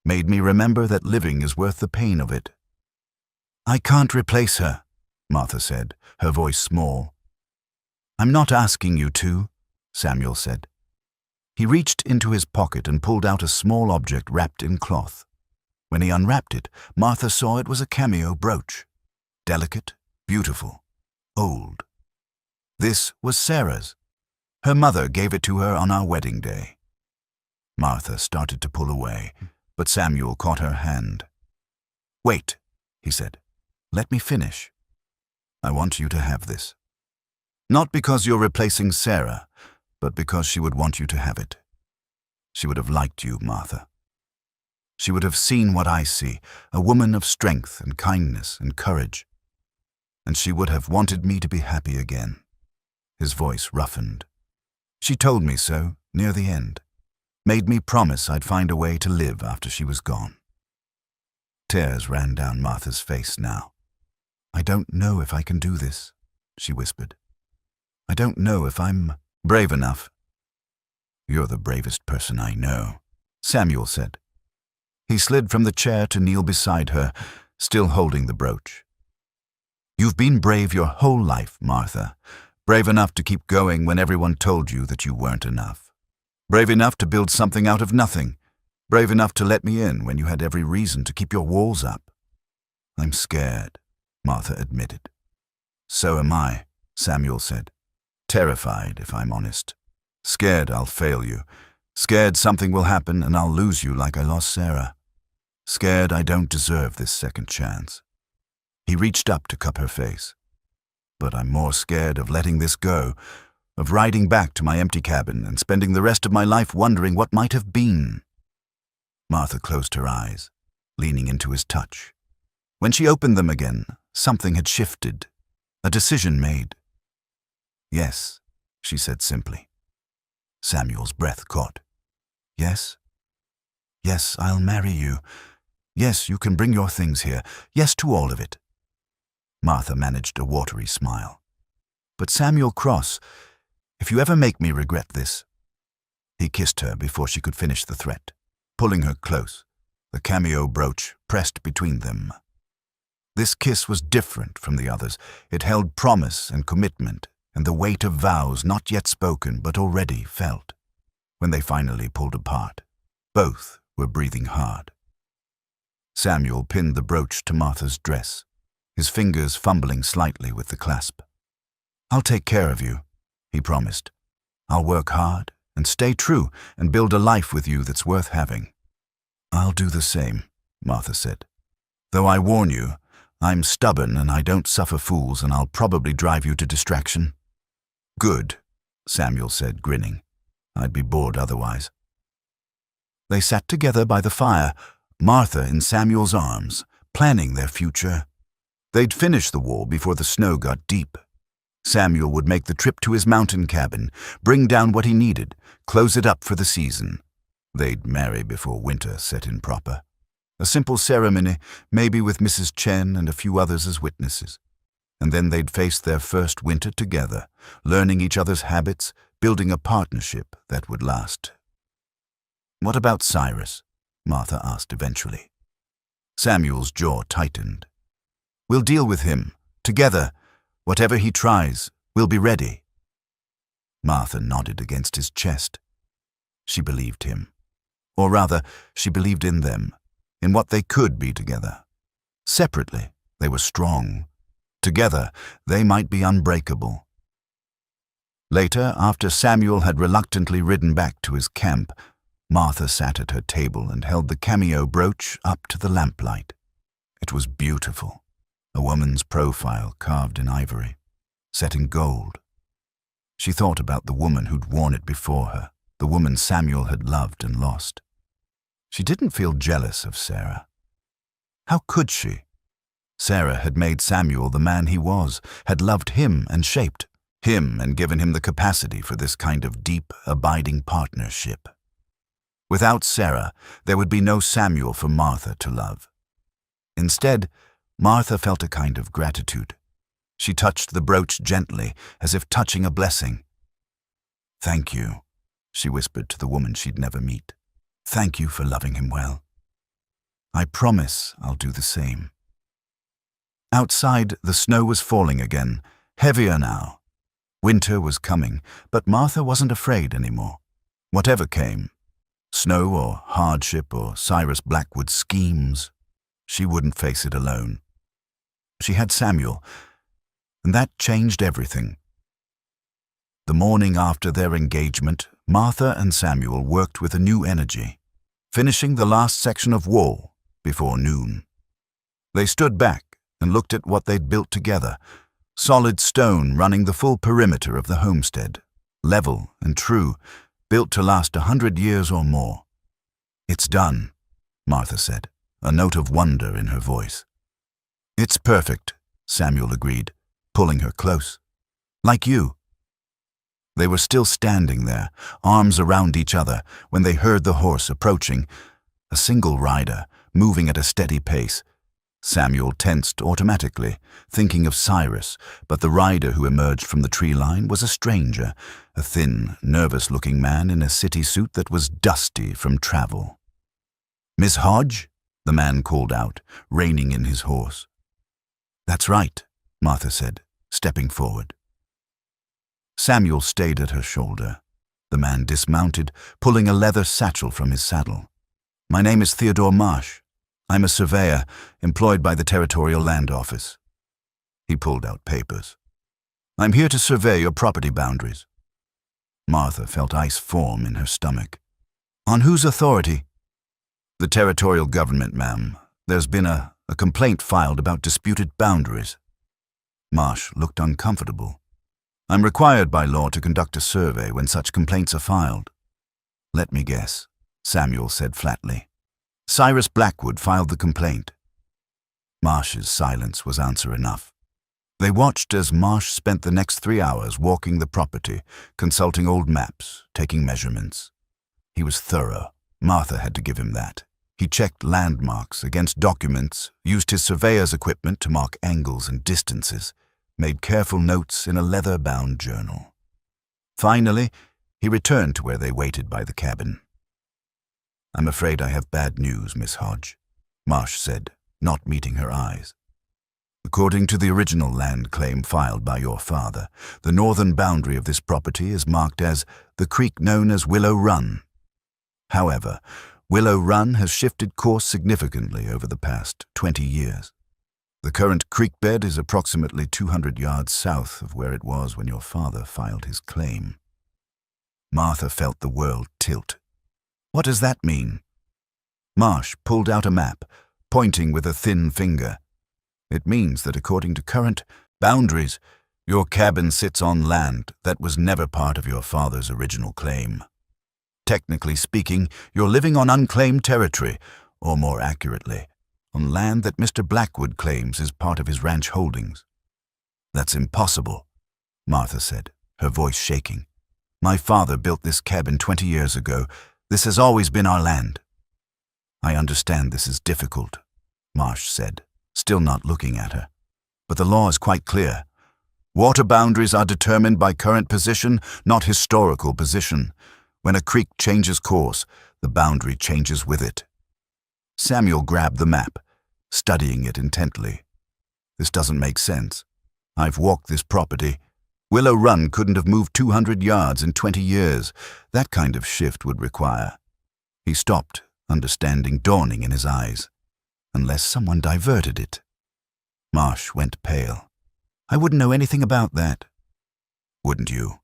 Made me remember that living is worth the pain of it." "I can't replace her," Martha said, her voice small. "I'm not asking you to," Samuel said. He reached into his pocket and pulled out a small object wrapped in cloth. When he unwrapped it, Martha saw it was a cameo brooch. Delicate, beautiful, old. This was Sarah's. Her mother gave it to her on our wedding day. Martha started to pull away, but Samuel caught her hand. "Wait," he said. "Let me finish. I want you to have this. Not because you're replacing Sarah, but because she would want you to have it. She would have liked you, Martha. She would have seen what I see, a woman of strength and kindness and courage. And she would have wanted me to be happy again." His voice roughened. "She told me so, near the end. Made me promise I'd find a way to live after she was gone." Tears ran down Martha's face now. "I don't know if I can do this," she whispered. "I don't know if I'm brave enough." "You're the bravest person I know," Samuel said. He slid from the chair to kneel beside her, still holding the brooch. "You've been brave your whole life, Martha. Brave enough to keep going when everyone told you that you weren't enough. Brave enough to build something out of nothing. Brave enough to let me in when you had every reason to keep your walls up." "I'm scared," Martha admitted. "So am I," Samuel said. "Terrified, if I'm honest. Scared I'll fail you. Scared something will happen and I'll lose you like I lost Sarah. Scared I don't deserve this second chance." He reached up to cup her face. "But I'm more scared of letting this go, of riding back to my empty cabin and spending the rest of my life wondering what might have been." Martha closed her eyes, leaning into his touch. When she opened them again, something had shifted, a decision made. "Yes," she said simply. Samuel's breath caught. "Yes? Yes, I'll marry you. Yes, you can bring your things here. Yes to all of it." Martha managed a watery smile. "But Samuel Cross, if you ever make me regret this—" He kissed her before she could finish the threat, pulling her close, the cameo brooch pressed between them. This kiss was different from the others. It held promise and commitment and the weight of vows not yet spoken but already felt. When they finally pulled apart, both were breathing hard. Samuel pinned the brooch to Martha's dress, his fingers fumbling slightly with the clasp. "I'll take care of you," he promised. "I'll work hard and stay true and build a life with you that's worth having." "I'll do the same," Martha said. "Though I warn you, I'm stubborn and I don't suffer fools and I'll probably drive you to distraction." "Good," Samuel said, grinning. "I'd be bored otherwise." They sat together by the fire, Martha in Samuel's arms, planning their future. They'd finish the wall before the snow got deep. Samuel would make the trip to his mountain cabin, bring down what he needed, close it up for the season. They'd marry before winter set in proper. A simple ceremony, maybe with Mrs. Chen and a few others as witnesses. And then they'd face their first winter together, learning each other's habits, building a partnership that would last. "What about Cyrus?" Martha asked eventually. Samuel's jaw tightened. "We'll deal with him, together. Whatever he tries, we'll be ready." Martha nodded against his chest. She believed him. Or rather, she believed in them, in what they could be together. Separately, they were strong. Together, they might be unbreakable. Later, after Samuel had reluctantly ridden back to his camp, Martha sat at her table and held the cameo brooch up to the lamplight. It was beautiful, a woman's profile carved in ivory, set in gold. She thought about the woman who'd worn it before her, the woman Samuel had loved and lost. She didn't feel jealous of Sarah. How could she? Sarah had made Samuel the man he was, had loved him and shaped him and given him the capacity for this kind of deep, abiding partnership. Without Sarah, there would be no Samuel for Martha to love. Instead, Martha felt a kind of gratitude. She touched the brooch gently, as if touching a blessing. "Thank you," she whispered to the woman she'd never meet. "Thank you for loving him well. I promise I'll do the same." Outside, the snow was falling again, heavier now. Winter was coming, but Martha wasn't afraid anymore. Whatever came, snow or hardship or Cyrus Blackwood's schemes, she wouldn't face it alone. She had Samuel, and that changed everything. The morning after their engagement, Martha and Samuel worked with a new energy, finishing the last section of wall before noon. They stood back and looked at what they'd built together, solid stone running the full perimeter of the homestead, level and true, built to last 100 years or more. "It's done," Martha said, a note of wonder in her voice. "It's perfect," Samuel agreed, pulling her close. "Like you." They were still standing there, arms around each other, when they heard the horse approaching, a single rider, moving at a steady pace. Samuel tensed automatically, thinking of Cyrus, but the rider who emerged from the tree line was a stranger, a thin, nervous-looking man in a city suit that was dusty from travel. "Miss Hodge?" the man called out, reining in his horse. "That's right," Martha said, stepping forward. Samuel stayed at her shoulder. The man dismounted, pulling a leather satchel from his saddle. "My name is Theodore Marsh. I'm a surveyor employed by the Territorial Land Office." He pulled out papers. "I'm here to survey your property boundaries." Martha felt ice form in her stomach. "On whose authority?" "The territorial government, ma'am. There's been a complaint filed about disputed boundaries." Marsh looked uncomfortable. "I'm required by law to conduct a survey when such complaints are filed." "Let me guess," Samuel said flatly. "Cyrus Blackwood filed the complaint." Marsh's silence was answer enough. They watched as Marsh spent the next 3 hours walking the property, consulting old maps, taking measurements. He was thorough. Martha had to give him that. He checked landmarks against documents, used his surveyor's equipment to mark angles and distances, made careful notes in a leather-bound journal. Finally, he returned to where they waited by the cabin. "I'm afraid I have bad news, Miss Hodge," Marsh said, not meeting her eyes. "According to the original land claim filed by your father, the northern boundary of this property is marked as the creek known as Willow Run. However, Willow Run has shifted course significantly over the past 20 years. The current creek bed is approximately 200 yards south of where it was when your father filed his claim." Martha felt the world tilt. "What does that mean?" Marsh pulled out a map, pointing with a thin finger. "It means that according to current boundaries, your cabin sits on land that was never part of your father's original claim. Technically speaking, you're living on unclaimed territory, or more accurately, on land that Mr. Blackwood claims is part of his ranch holdings." "That's impossible," Martha said, her voice shaking. "My father built this cabin 20 years ago. This has always been our land." "I understand this is difficult," Marsh said, still not looking at her. "But the law is quite clear. Water boundaries are determined by current position, not historical position. When a creek changes course, the boundary changes with it." Samuel grabbed the map, studying it intently. "This doesn't make sense. I've walked this property. Willow Run couldn't have moved 200 yards in 20 years. That kind of shift would require—" He stopped, understanding dawning in his eyes. "Unless someone diverted it." Marsh went pale. "I wouldn't know anything about that." "Wouldn't you?"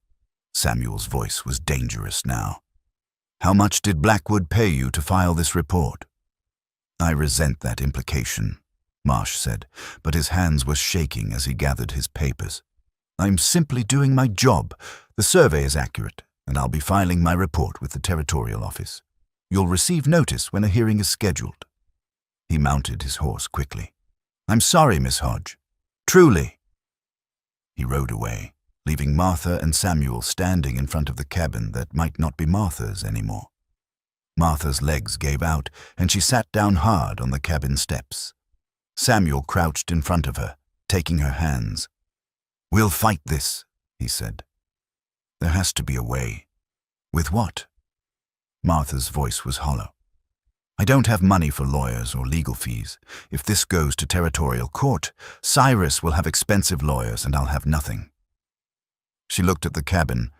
Samuel's voice was dangerous now. How much did Blackwood pay you to file this report? I resent that implication, Marsh said, but his hands were shaking as he gathered his papers. I'm simply doing my job. The survey is accurate, and I'll be filing my report with the territorial office. You'll receive notice when a hearing is scheduled. He mounted his horse quickly. I'm sorry, Miss Hodge. Truly. He rode away, leaving Martha and Samuel standing in front of the cabin that might not be Martha's anymore. Martha's legs gave out, and she sat down hard on the cabin steps. Samuel crouched in front of her, taking her hands. We'll fight this, he said. There has to be a way. With what? Martha's voice was hollow. I don't have money for lawyers or legal fees. If this goes to territorial court, Cyrus will have expensive lawyers and I'll have nothing. She looked at the cabin,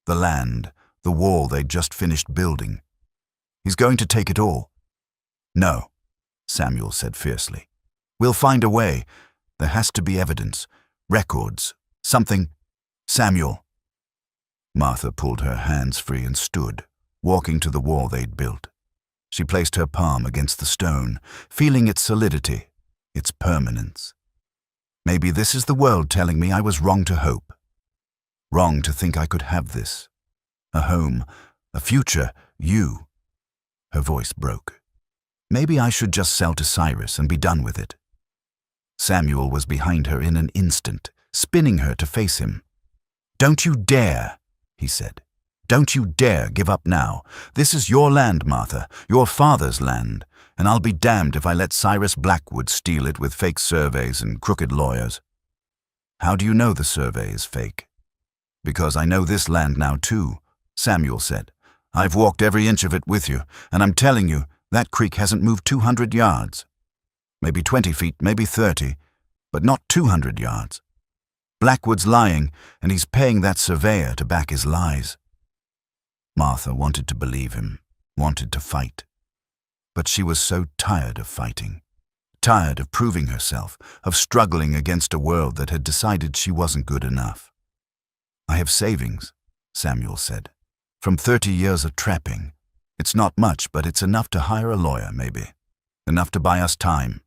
the land, the wall they'd just finished building. He's going to take it all. No, Samuel said fiercely. We'll find a way. There has to be evidence, records, something. Samuel. Martha pulled her hands free and stood, walking to the wall they'd built. She placed her palm against the stone, feeling its solidity, its permanence. Maybe this is the world telling me I was wrong to hope. Wrong to think I could have this. A home, a future, you. Her voice broke. Maybe I should just sell to Cyrus and be done with it. Samuel was behind her in an instant, spinning her to face him. Don't you dare, he said. Don't you dare give up now. This is your land, Martha, your father's land, and I'll be damned if I let Cyrus Blackwood steal it with fake surveys and crooked lawyers. How do you know the survey is fake? Because I know this land now too, Samuel said. I've walked every inch of it with you, and I'm telling you, that creek hasn't moved 200 yards. Maybe 20 feet, maybe 30, but not 200 yards. Blackwood's lying, and he's paying that surveyor to back his lies. Martha wanted to believe him, wanted to fight. But she was so tired of fighting, tired of proving herself, of struggling against a world that had decided she wasn't good enough. I have savings, Samuel said, from 30 years of trapping. It's not much, but it's enough to hire a lawyer, maybe. Enough to buy us time.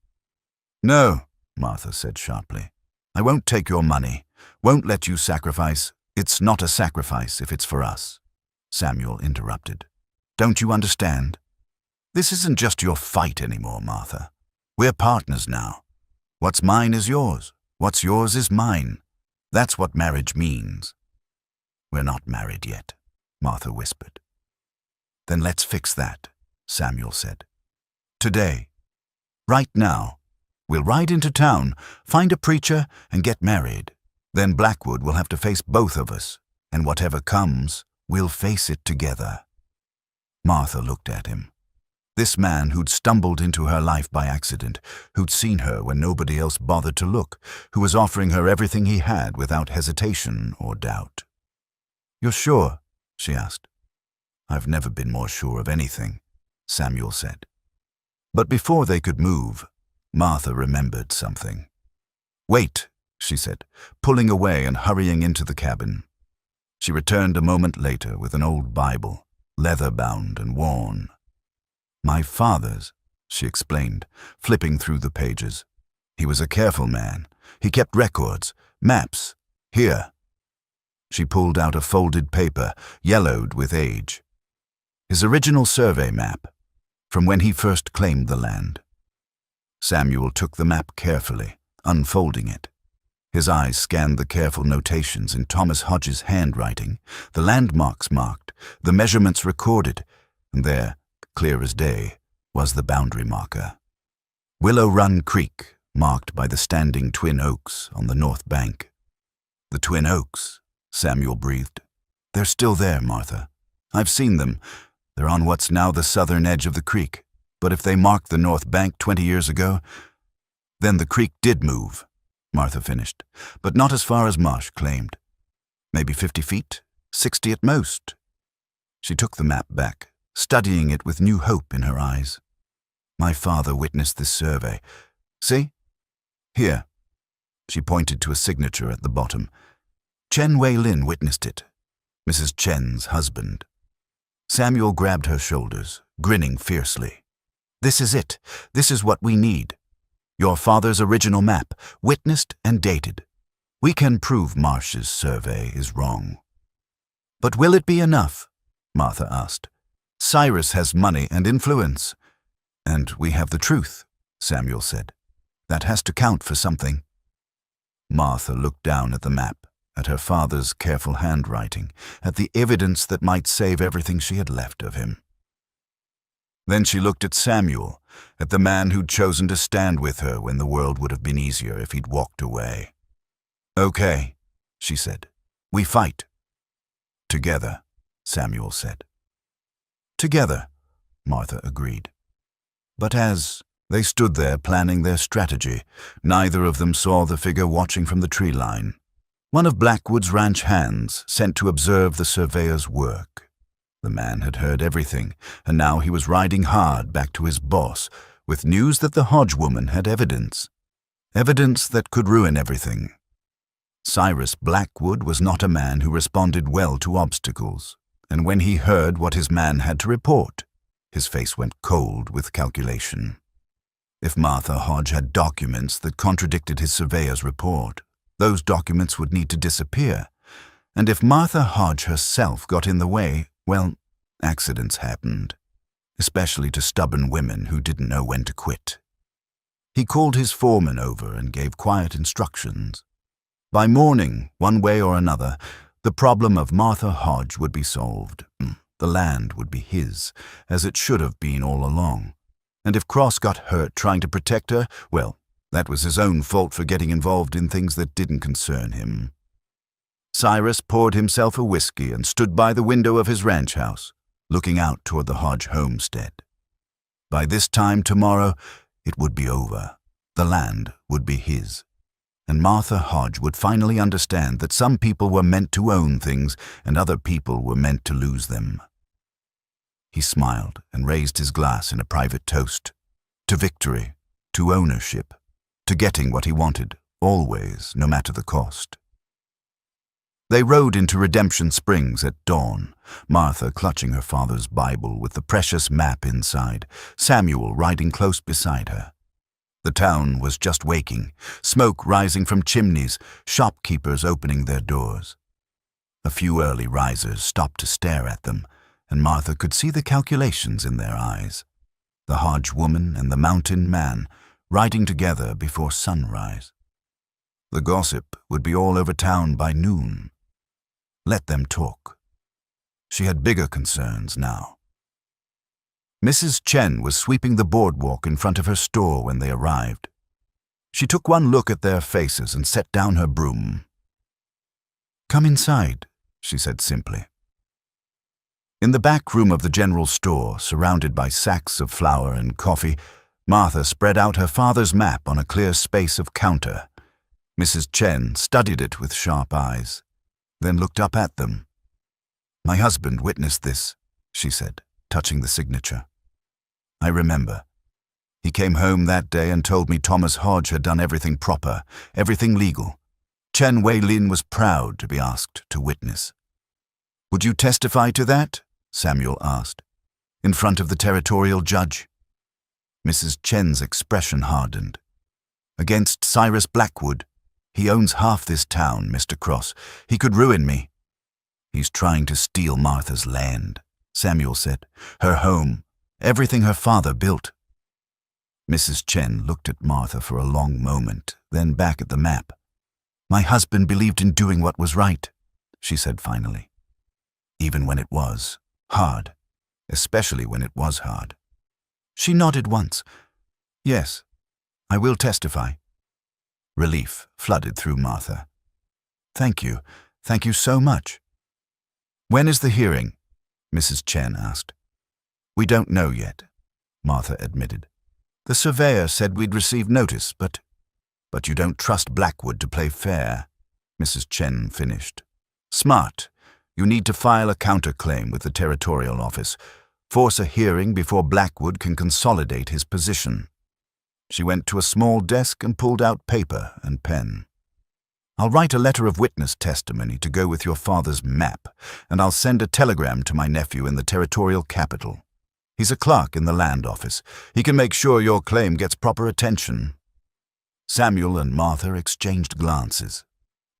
No, Martha said sharply. I won't take your money, won't let you sacrifice. It's not a sacrifice if it's for us. Samuel interrupted. Don't you understand? This isn't just your fight anymore, Martha. We're partners now. What's mine is yours. What's yours is mine. That's what marriage means. We're not married yet, Martha whispered. Then let's fix that, Samuel said. Today. Right now. We'll ride into town, find a preacher, and get married. Then Blackwood will have to face both of us, and whatever comes, we'll face it together. Martha looked at him. This man who'd stumbled into her life by accident, who'd seen her when nobody else bothered to look, who was offering her everything he had without hesitation or doubt. You're sure? She asked. I've never been more sure of anything, Samuel said. But before they could move, Martha remembered something. Wait, she said, pulling away and hurrying into the cabin. She returned a moment later with an old Bible, leather-bound and worn. My father's, she explained, flipping through the pages. He was a careful man. He kept records, maps. Here. She pulled out a folded paper, yellowed with age. His original survey map, from when he first claimed the land. Samuel took the map carefully, unfolding it. His eyes scanned the careful notations in Thomas Hodge's handwriting, the landmarks marked, the measurements recorded, and there, clear as day, was the boundary marker. Willow Run Creek, marked by the standing twin oaks on the north bank. The twin oaks, Samuel breathed. They're still there, Martha. I've seen them. They're on what's now the southern edge of the creek. But if they marked the north bank 20 years ago, then the creek did move, Martha finished, but not as far as Marsh claimed. Maybe 50 feet, 60 at most. She took the map back, studying it with new hope in her eyes. My father witnessed this survey. See? Here. She pointed to a signature at the bottom. Chen Wei Lin witnessed it. Mrs. Chen's husband. Samuel grabbed her shoulders, grinning fiercely. "This is it. This is what we need. Your father's original map, witnessed and dated. We can prove Marsh's survey is wrong." "But will it be enough?" Martha asked. "Cyrus has money and influence." "And we have the truth," Samuel said. "That has to count for something." Martha looked down at the map, at her father's careful handwriting, at the evidence that might save everything she had left of him. Then she looked at Samuel, at the man who'd chosen to stand with her when the world would have been easier if he'd walked away. "Okay," she said. "We fight." "Together," Samuel said. "Together," Martha agreed. But as they stood there planning their strategy, neither of them saw the figure watching from the tree line, one of Blackwood's ranch hands sent to observe the surveyor's work. The man had heard everything, and now he was riding hard back to his boss with news that the Hodge woman had evidence. Evidence that could ruin everything. Cyrus Blackwood was not a man who responded well to obstacles, and when he heard what his man had to report, his face went cold with calculation. If Martha Hodge had documents that contradicted his surveyor's report, those documents would need to disappear. And if Martha Hodge herself got in the way, well, accidents happened, especially to stubborn women who didn't know when to quit. He called his foreman over and gave quiet instructions. By morning, one way or another, the problem of Martha Hodge would be solved. The land would be his, as it should have been all along. And if Cross got hurt trying to protect her, well, that was his own fault for getting involved in things that didn't concern him. Cyrus poured himself a whiskey and stood by the window of his ranch house, looking out toward the Hodge homestead. By this time tomorrow, it would be over. The land would be his. And Martha Hodge would finally understand that some people were meant to own things and other people were meant to lose them. He smiled and raised his glass in a private toast. To victory, to ownership, to getting what he wanted, always, no matter the cost. They rode into Redemption Springs at dawn, Martha clutching her father's Bible with the precious map inside, Samuel riding close beside her. The town was just waking, smoke rising from chimneys, shopkeepers opening their doors. A few early risers stopped to stare at them, and Martha could see the calculations in their eyes. The Hodge woman and the mountain man riding together before sunrise. The gossip would be all over town by noon. Let them talk. She had bigger concerns now. Mrs. Chen was sweeping the boardwalk in front of her store when they arrived. She took one look at their faces and set down her broom. "Come inside," she said simply. In the back room of the general store, surrounded by sacks of flour and coffee, Martha spread out her father's map on a clear space of counter. Mrs. Chen studied it with sharp eyes, then looked up at them. "My husband witnessed this," she said, touching the signature. "I remember. He came home that day and told me Thomas Hodge had done everything proper, everything legal. Chen Wei-lin was proud to be asked to witness." "Would you testify to that?" Samuel asked. "In front of the territorial judge?" Mrs. Chen's expression hardened. "Against Cyrus Blackwood. He owns half this town, Mr. Cross. He could ruin me." "He's trying to steal Martha's land," Samuel said. "Her home, everything her father built." Mrs. Chen looked at Martha for a long moment, then back at the map. "My husband believed in doing what was right," she said finally. "Even when it was hard, especially when it was hard." She nodded once. "Yes, I will testify." Relief flooded through Martha. Thank you so much." "When is the hearing?" Mrs. Chen asked. "We don't know yet," Martha admitted. "The surveyor said we'd receive notice, but you don't trust Blackwood to play fair," Mrs. Chen finished. "Smart. You need to file a counterclaim with the territorial office. Force a hearing before Blackwood can consolidate his position." She went to a small desk and pulled out paper and pen. I'll write a letter of witness testimony to go with your father's map, and I'll send a telegram to my nephew in the territorial capital. He's a clerk in the land office. He can make sure your claim gets proper attention." Samuel and Martha exchanged glances.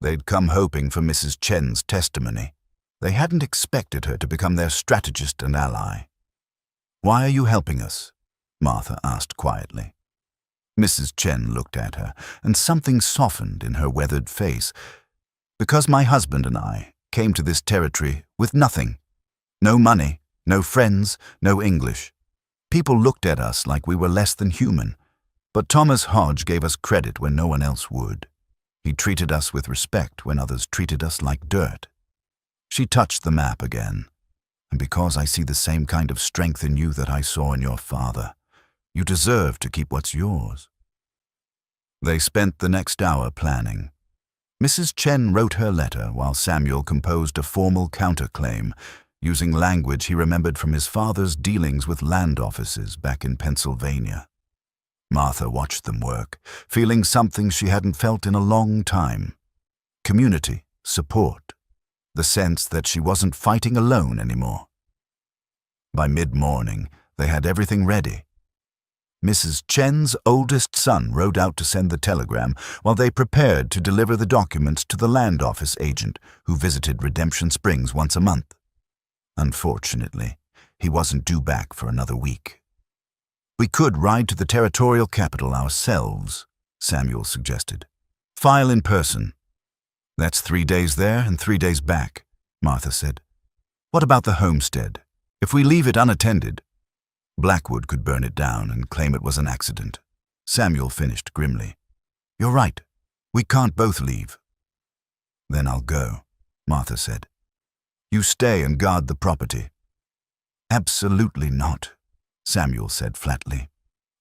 They'd come hoping for Mrs. Chen's testimony. They hadn't expected her to become their strategist and ally. "Why are you helping us?" Martha asked quietly. Mrs. Chen looked at her, and something softened in her weathered face. "Because my husband and I came to this territory with nothing. No money, no friends, no English. People looked at us like we were less than human, but Thomas Hodge gave us credit when no one else would. He treated us with respect when others treated us like dirt." She touched the map again. "And because I see the same kind of strength in you that I saw in your father, you deserve to keep what's yours." They spent the next hour planning. Mrs. Chen wrote her letter while Samuel composed a formal counterclaim, using language he remembered from his father's dealings with land offices back in Pennsylvania. Martha watched them work, feeling something she hadn't felt in a long time. Community, support, the sense that she wasn't fighting alone anymore. By mid-morning, they had everything ready. Mrs. Chen's oldest son rode out to send the telegram while they prepared to deliver the documents to the land office agent who visited Redemption Springs once a month. Unfortunately, he wasn't due back for another week. "We could ride to the territorial capital ourselves," Samuel suggested. "File in person." "That's 3 days there and 3 days back," Martha said. "What about the homestead? If we leave it unattended?" "Blackwood could burn it down and claim it was an accident," Samuel finished grimly. "You're right. We can't both leave." "Then I'll go," Martha said. "You stay and guard the property." "Absolutely not," Samuel said flatly.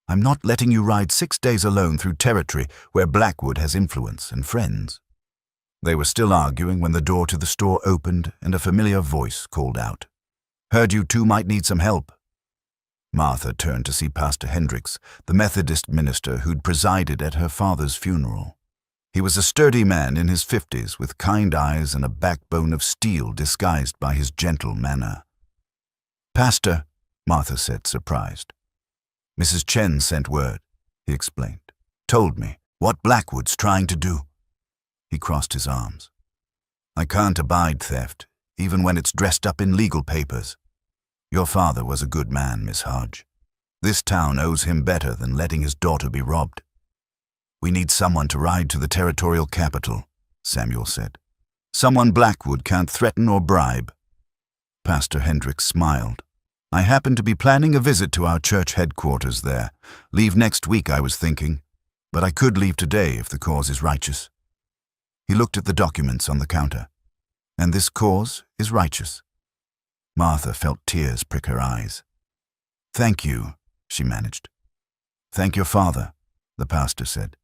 "I'm not letting you ride 6 days alone through territory where Blackwood has influence and friends." They were still arguing when the door to the store opened and a familiar voice called out, "Heard you two might need some help." Martha turned to see Pastor Hendricks, the Methodist minister who'd presided at her father's funeral. He was a sturdy man in his 50s with kind eyes and a backbone of steel disguised by his gentle manner. "Pastor," Martha said, surprised. "Mrs. Chen sent word," he explained. "Told me what Blackwood's trying to do." He crossed his arms. "I can't abide theft, even when it's dressed up in legal papers. Your father was a good man, Miss Hodge. This town owes him better than letting his daughter be robbed." "We need someone to ride to the territorial capital," Samuel said. "Someone Blackwood can't threaten or bribe." Pastor Hendricks smiled. "I happen to be planning a visit to our church headquarters there. Leave next week, I was thinking, but I could leave today if the cause is righteous." He looked at the documents on the counter. "And this cause is righteous." Martha felt tears prick her eyes. "Thank you," she managed. "Thank your father," the pastor said.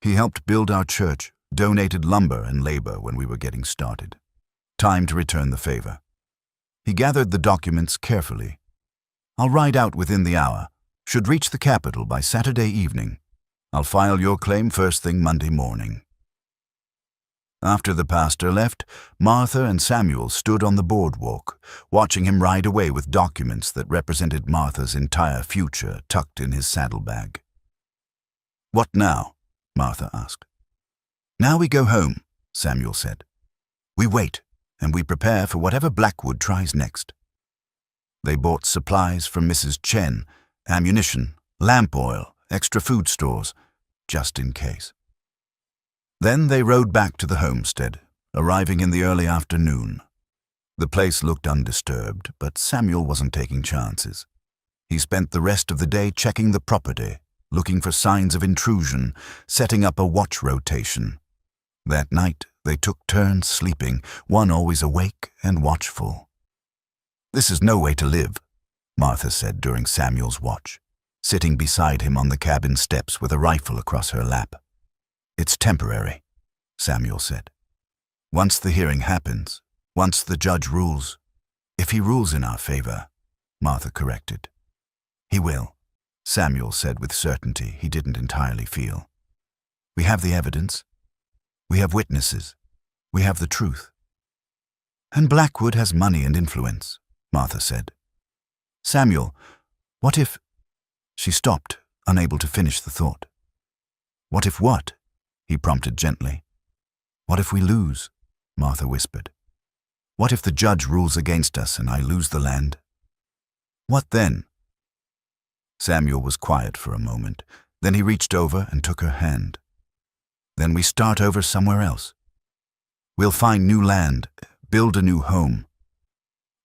"He helped build our church, donated lumber and labor when we were getting started. Time to return the favor." He gathered the documents carefully. "I'll ride out within the hour. Should reach the capital by Saturday evening. I'll file your claim first thing Monday morning." After the pastor left, Martha and Samuel stood on the boardwalk, watching him ride away with documents that represented Martha's entire future tucked in his saddlebag. "What now?" Martha asked. "Now we go home," Samuel said. "We wait, and we prepare for whatever Blackwood tries next." They bought supplies from Mrs. Chen, ammunition, lamp oil, extra food stores, just in case. Then they rode back to the homestead, arriving in the early afternoon. The place looked undisturbed, but Samuel wasn't taking chances. He spent the rest of the day checking the property, looking for signs of intrusion, setting up a watch rotation. That night, they took turns sleeping, one always awake and watchful. "This is no way to live," Martha said during Samuel's watch, sitting beside him on the cabin steps with a rifle across her lap. "It's temporary," Samuel said. "Once the hearing happens, once the judge rules, if he rules in our favor," Martha corrected. "He will," Samuel said with certainty he didn't entirely feel. "We have the evidence." We have witnesses. We have the truth. And Blackwood has money and influence, Martha said. Samuel, what if... She stopped, unable to finish the thought. What if what? He prompted gently. What if we lose? Martha whispered. What if the judge rules against us and I lose the land? What then? Samuel was quiet for a moment. Then he reached over and took her hand. Then we start over somewhere else. We'll find new land, build a new home.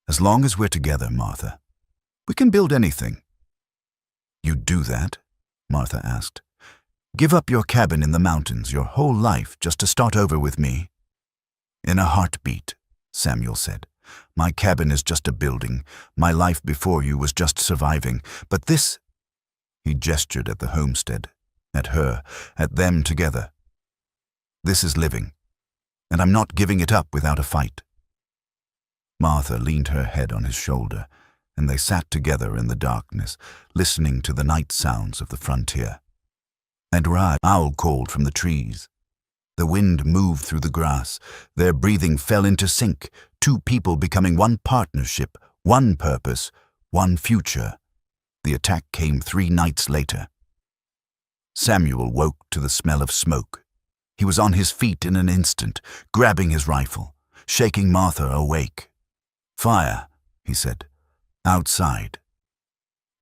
As long as we're together, Martha, we can build anything. You'd do that? Martha asked. Give up your cabin in the mountains, your whole life, just to start over with me? In a heartbeat, Samuel said. My cabin is just a building. My life before you was just surviving. But this... He gestured at the homestead, at her, at them together. This is living, and I'm not giving it up without a fight. Martha leaned her head on his shoulder, and they sat together in the darkness, listening to the night sounds of the frontier. And an owl called from the trees. The wind moved through the grass. Their breathing fell into sync, two people becoming one partnership, one purpose, one future. The attack came 3 nights later. Samuel woke to the smell of smoke. He was on his feet in an instant, grabbing his rifle, shaking Martha awake. Fire, he said. Outside.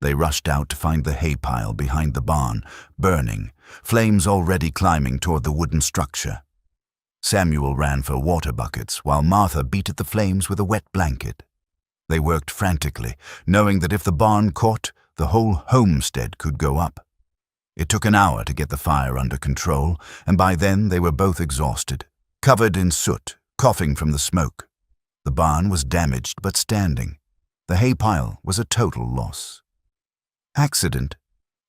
They rushed out to find the hay pile behind the barn, burning, flames already climbing toward the wooden structure. Samuel ran for water buckets while Martha beat at the flames with a wet blanket. They worked frantically, knowing that if the barn caught, the whole homestead could go up. It took an hour to get the fire under control, and by then they were both exhausted, covered in soot, coughing from the smoke. The barn was damaged but standing. The hay pile was a total loss. Accident?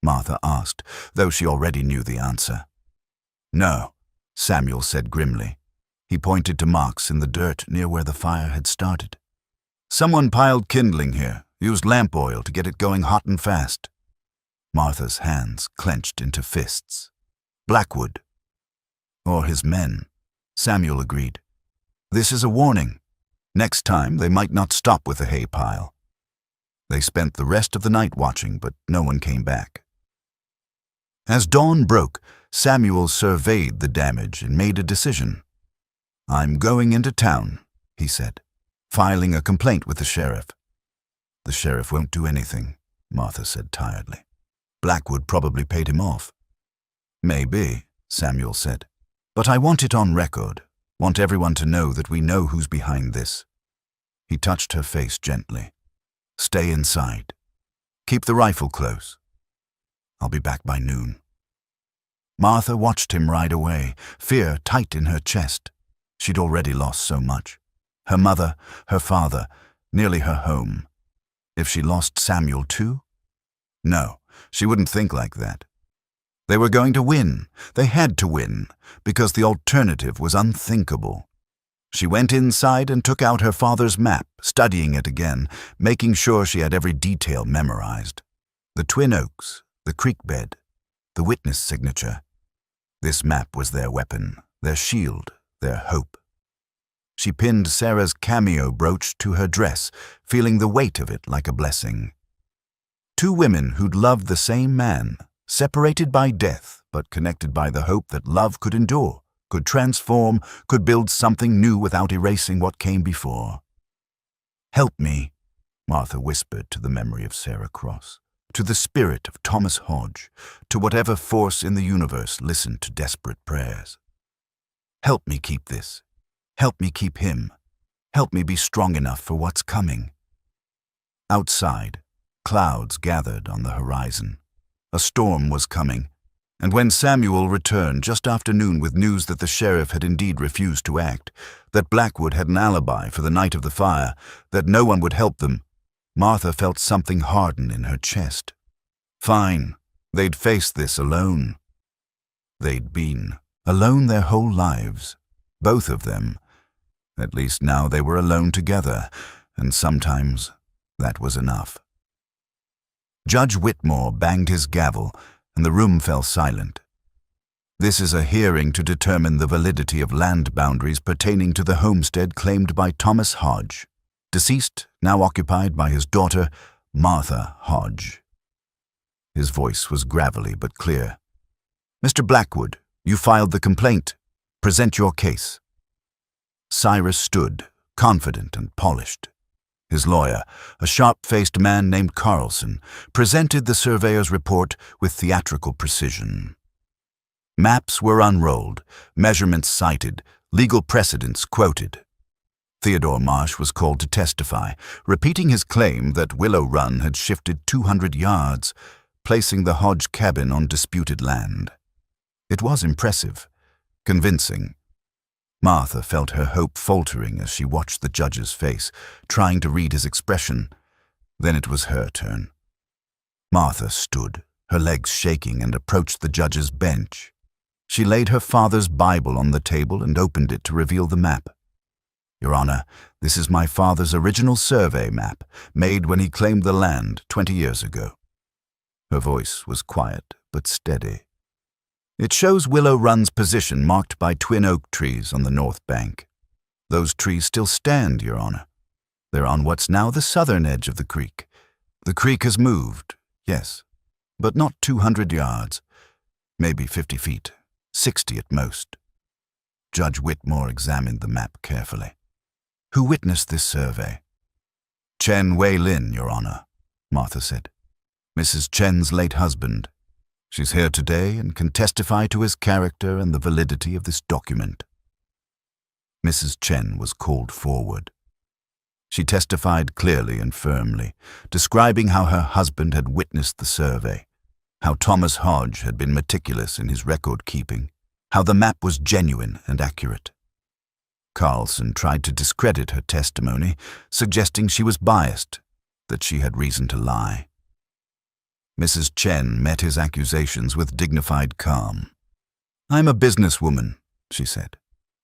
Martha asked, though she already knew the answer. No, Samuel said grimly. He pointed to marks in the dirt near where the fire had started. Someone piled kindling here, used lamp oil to get it going hot and fast. Martha's hands clenched into fists. Blackwood. Or his men, Samuel agreed. This is a warning. Next time they might not stop with the hay pile. They spent the rest of the night watching, but no one came back. As dawn broke, Samuel surveyed the damage and made a decision. I'm going into town, he said, filing a complaint with the sheriff. The sheriff won't do anything, Martha said tiredly. Blackwood probably paid him off. Maybe, Samuel said. But I want it on record. Want everyone to know that we know who's behind this. He touched her face gently. Stay inside. Keep the rifle close. I'll be back by noon. Martha watched him ride away, fear tight in her chest. She'd already lost so much. Her mother, her father, nearly her home. If she lost Samuel too? No, she wouldn't think like that. They were going to win. They had to win, because the alternative was unthinkable. She went inside and took out her father's map, studying it again, making sure she had every detail memorized. The Twin Oaks, the creek bed, the witness signature. This map was their weapon, their shield, their hope. She pinned Sarah's cameo brooch to her dress, feeling the weight of it like a blessing. 2 women who'd loved the same man, separated by death, but connected by the hope that love could endure, could transform, could build something new without erasing what came before. Help me, Martha whispered to the memory of Sarah Cross, to the spirit of Thomas Hodge, to whatever force in the universe listened to desperate prayers. Help me keep this. Help me keep him. Help me be strong enough for what's coming. Outside, clouds gathered on the horizon. A storm was coming, and when Samuel returned just after noon with news that the sheriff had indeed refused to act, that Blackwood had an alibi for the night of the fire, that no one would help them, Martha felt something harden in her chest. Fine, they'd face this alone. They'd been alone their whole lives, both of them. At least now they were alone together, and sometimes that was enough. Judge Whitmore banged his gavel, and the room fell silent. This is a hearing to determine the validity of land boundaries pertaining to the homestead claimed by Thomas Hodge, deceased, now occupied by his daughter, Martha Hodge. His voice was gravelly but clear. "Mr. Blackwood, you filed the complaint. Present your case." Cyrus stood, confident and polished. His lawyer, a sharp-faced man named Carlson, presented the surveyor's report with theatrical precision. Maps were unrolled, measurements cited, legal precedents quoted. Theodore Marsh was called to testify, repeating his claim that Willow Run had shifted 200 yards, placing the Hodge cabin on disputed land. It was impressive, convincing. Martha felt her hope faltering as she watched the judge's face, trying to read his expression. Then it was her turn. Martha stood, her legs shaking, and approached the judge's bench. She laid her father's Bible on the table and opened it to reveal the map. "Your Honor, this is my father's original survey map, made when he claimed the land 20 years ago." Her voice was quiet but steady. "It shows Willow Run's position marked by twin oak trees on the north bank. Those trees still stand, Your Honor. They're on what's now the southern edge of the creek. The creek has moved, yes, but not 200 yards, maybe 50 feet, 60 at most." Judge Whitmore examined the map carefully. "Who witnessed this survey?" "Chen Wei Lin, Your Honor," Martha said. "Mrs. Chen's late husband. She's here today and can testify to his character and the validity of this document." Mrs. Chen was called forward. She testified clearly and firmly, describing how her husband had witnessed the survey, how Thomas Hodge had been meticulous in his record-keeping, how the map was genuine and accurate. Carlson tried to discredit her testimony, suggesting she was biased, that she had reason to lie. Mrs. Chen met his accusations with dignified calm. "I'm a businesswoman," she said.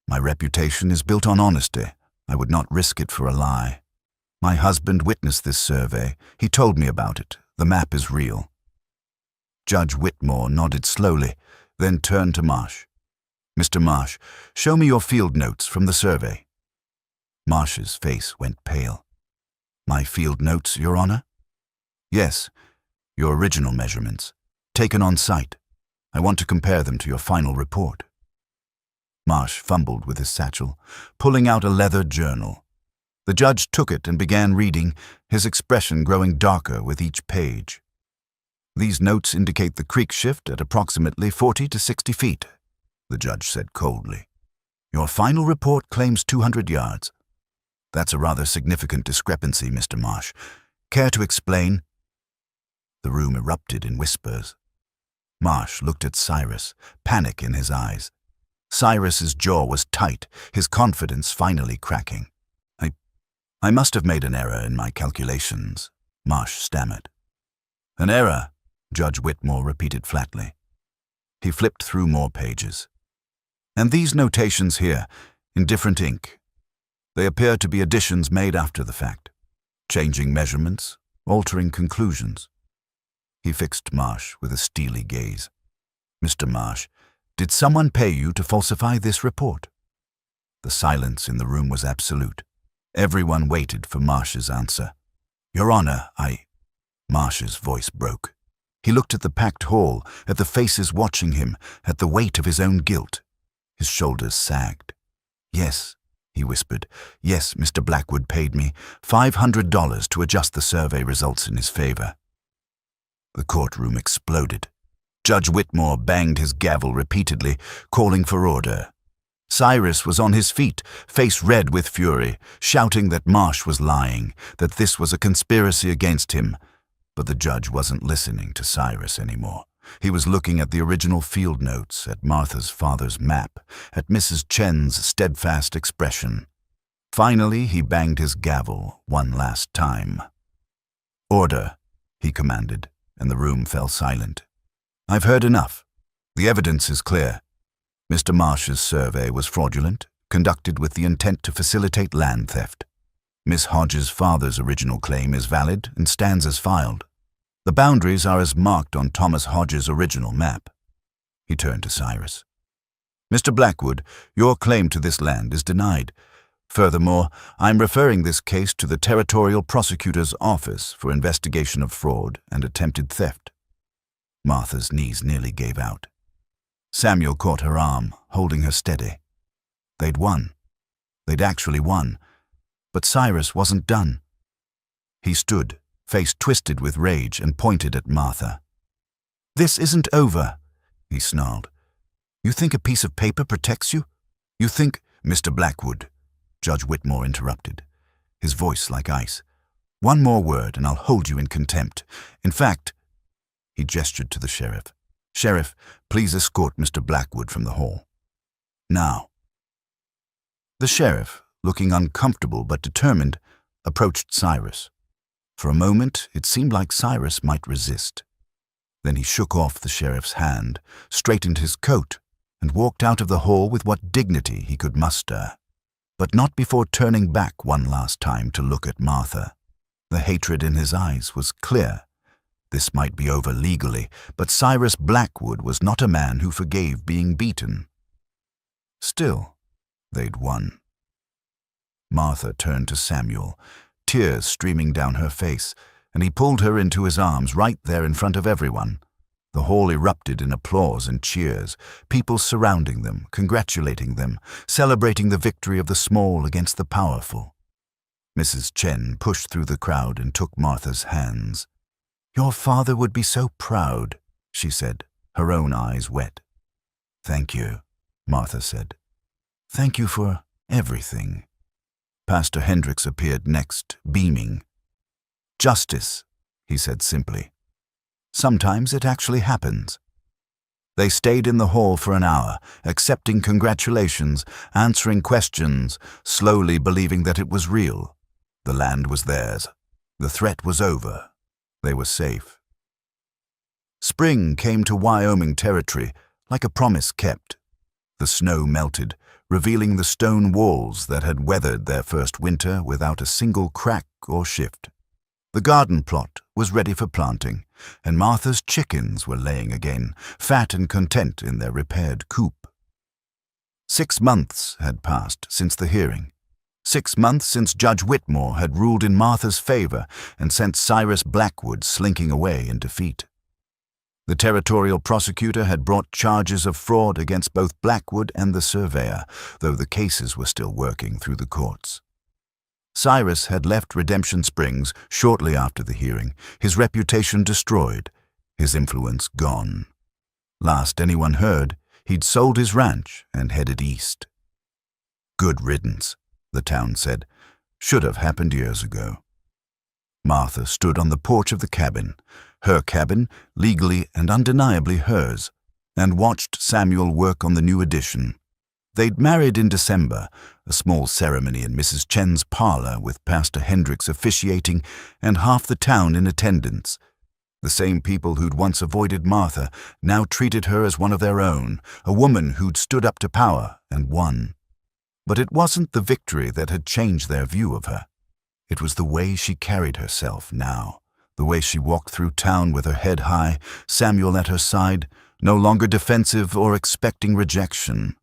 "My reputation is built on honesty. I would not risk it for a lie. My husband witnessed this survey. He told me about it. The map is real." Judge Whitmore nodded slowly, then turned to Marsh. "Mr. Marsh, show me your field notes from the survey." Marsh's face went pale. "My field notes, Your Honor?" "Yes, your original measurements, taken on site. I want to compare them to your final report." Marsh fumbled with his satchel, pulling out a leather journal. The judge took it and began reading, his expression growing darker with each page. "These notes indicate the creek shift at approximately 40 to 60 feet, the judge said coldly. "Your final report claims 200 yards. That's a rather significant discrepancy, Mr. Marsh. Care to explain?" The room erupted in whispers. Marsh looked at Cyrus, panic in his eyes. Cyrus's jaw was tight, his confidence finally cracking. I must have made an error in my calculations," Marsh stammered. "An error," Judge Whitmore repeated flatly. He flipped through more pages. "And these notations here, in different ink. They appear to be additions made after the fact, changing measurements, altering conclusions." He fixed Marsh with a steely gaze. "Mr. Marsh, did someone pay you to falsify this report?" The silence in the room was absolute. Everyone waited for Marsh's answer. "Your Honor, Marsh's voice broke. He looked at the packed hall, at the faces watching him, at the weight of his own guilt. His shoulders sagged. "Yes," he whispered. "Yes, Mr. Blackwood paid me $500 to adjust the survey results in his favor." The courtroom exploded. Judge Whitmore banged his gavel repeatedly, calling for order. Cyrus was on his feet, face red with fury, shouting that Marsh was lying, that this was a conspiracy against him. But the judge wasn't listening to Cyrus anymore. He was looking at the original field notes, at Martha's father's map, at Mrs. Chen's steadfast expression. Finally, he banged his gavel one last time. "Order," he commanded, and the room fell silent. "I've heard enough. The evidence is clear. Mr. Marsh's survey was fraudulent, conducted with the intent to facilitate land theft. Miss Hodge's father's original claim is valid and stands as filed. The boundaries are as marked on Thomas Hodge's original map." He turned to Cyrus. Mr. Blackwood, your claim to this land is denied. Furthermore, I'm referring this case to the Territorial Prosecutor's Office for investigation of fraud and attempted theft." Martha's knees nearly gave out. Samuel caught her arm, holding her steady. They'd won. They'd actually won. But Cyrus wasn't done. He stood, face twisted with rage, and pointed at Martha. "This isn't over," he snarled. "You think a piece of paper protects you? You think—" "Mr. Blackwood," Judge Whitmore interrupted, his voice like ice. "One more word and I'll hold you in contempt. In fact—" He gestured to the sheriff. "Sheriff, please escort Mr. Blackwood from the hall. Now." The sheriff, looking uncomfortable but determined, approached Cyrus. For a moment, it seemed like Cyrus might resist. Then he shook off the sheriff's hand, straightened his coat, and walked out of the hall with what dignity he could muster. But not before turning back one last time to look at Martha. The hatred in his eyes was clear. This might be over legally, but Cyrus Blackwood was not a man who forgave being beaten. Still, they'd won. Martha turned to Samuel, tears streaming down her face, and he pulled her into his arms right there in front of everyone. The hall erupted in applause and cheers, people surrounding them, congratulating them, celebrating the victory of the small against the powerful. Mrs. Chen pushed through the crowd and took Martha's hands. "Your father would be so proud," she said, her own eyes wet. "Thank you," Martha said. "Thank you for everything." Pastor Hendricks appeared next, beaming. "Justice," he said simply. "Sometimes it actually happens." They stayed in the hall for an hour, accepting congratulations, answering questions, slowly believing that it was real. The land was theirs. The threat was over. They were safe. Spring came to Wyoming territory like a promise kept. The snow melted, revealing the stone walls that had weathered their first winter without a single crack or shift. The garden plot was ready for planting, and Martha's chickens were laying again, fat and content in their repaired coop. 6 months had passed since the hearing. 6 months since Judge Whitmore had ruled in Martha's favor and sent Cyrus Blackwood slinking away in defeat. The territorial prosecutor had brought charges of fraud against both Blackwood and the surveyor, though the cases were still working through the courts. Cyrus had left Redemption Springs shortly after the hearing, his reputation destroyed, his influence gone. Last anyone heard, he'd sold his ranch and headed east. "Good riddance," the town said. "Should have happened years ago." Martha stood on the porch of the cabin, her cabin, legally and undeniably hers, and watched Samuel work on the new addition. They'd married in December, a small ceremony in Mrs. Chen's parlor with Pastor Hendricks officiating and half the town in attendance. The same people who'd once avoided Martha now treated her as one of their own, a woman who'd stood up to power and won. But it wasn't the victory that had changed their view of her. It was the way she carried herself now, the way she walked through town with her head high, Samuel at her side, no longer defensive or expecting rejection.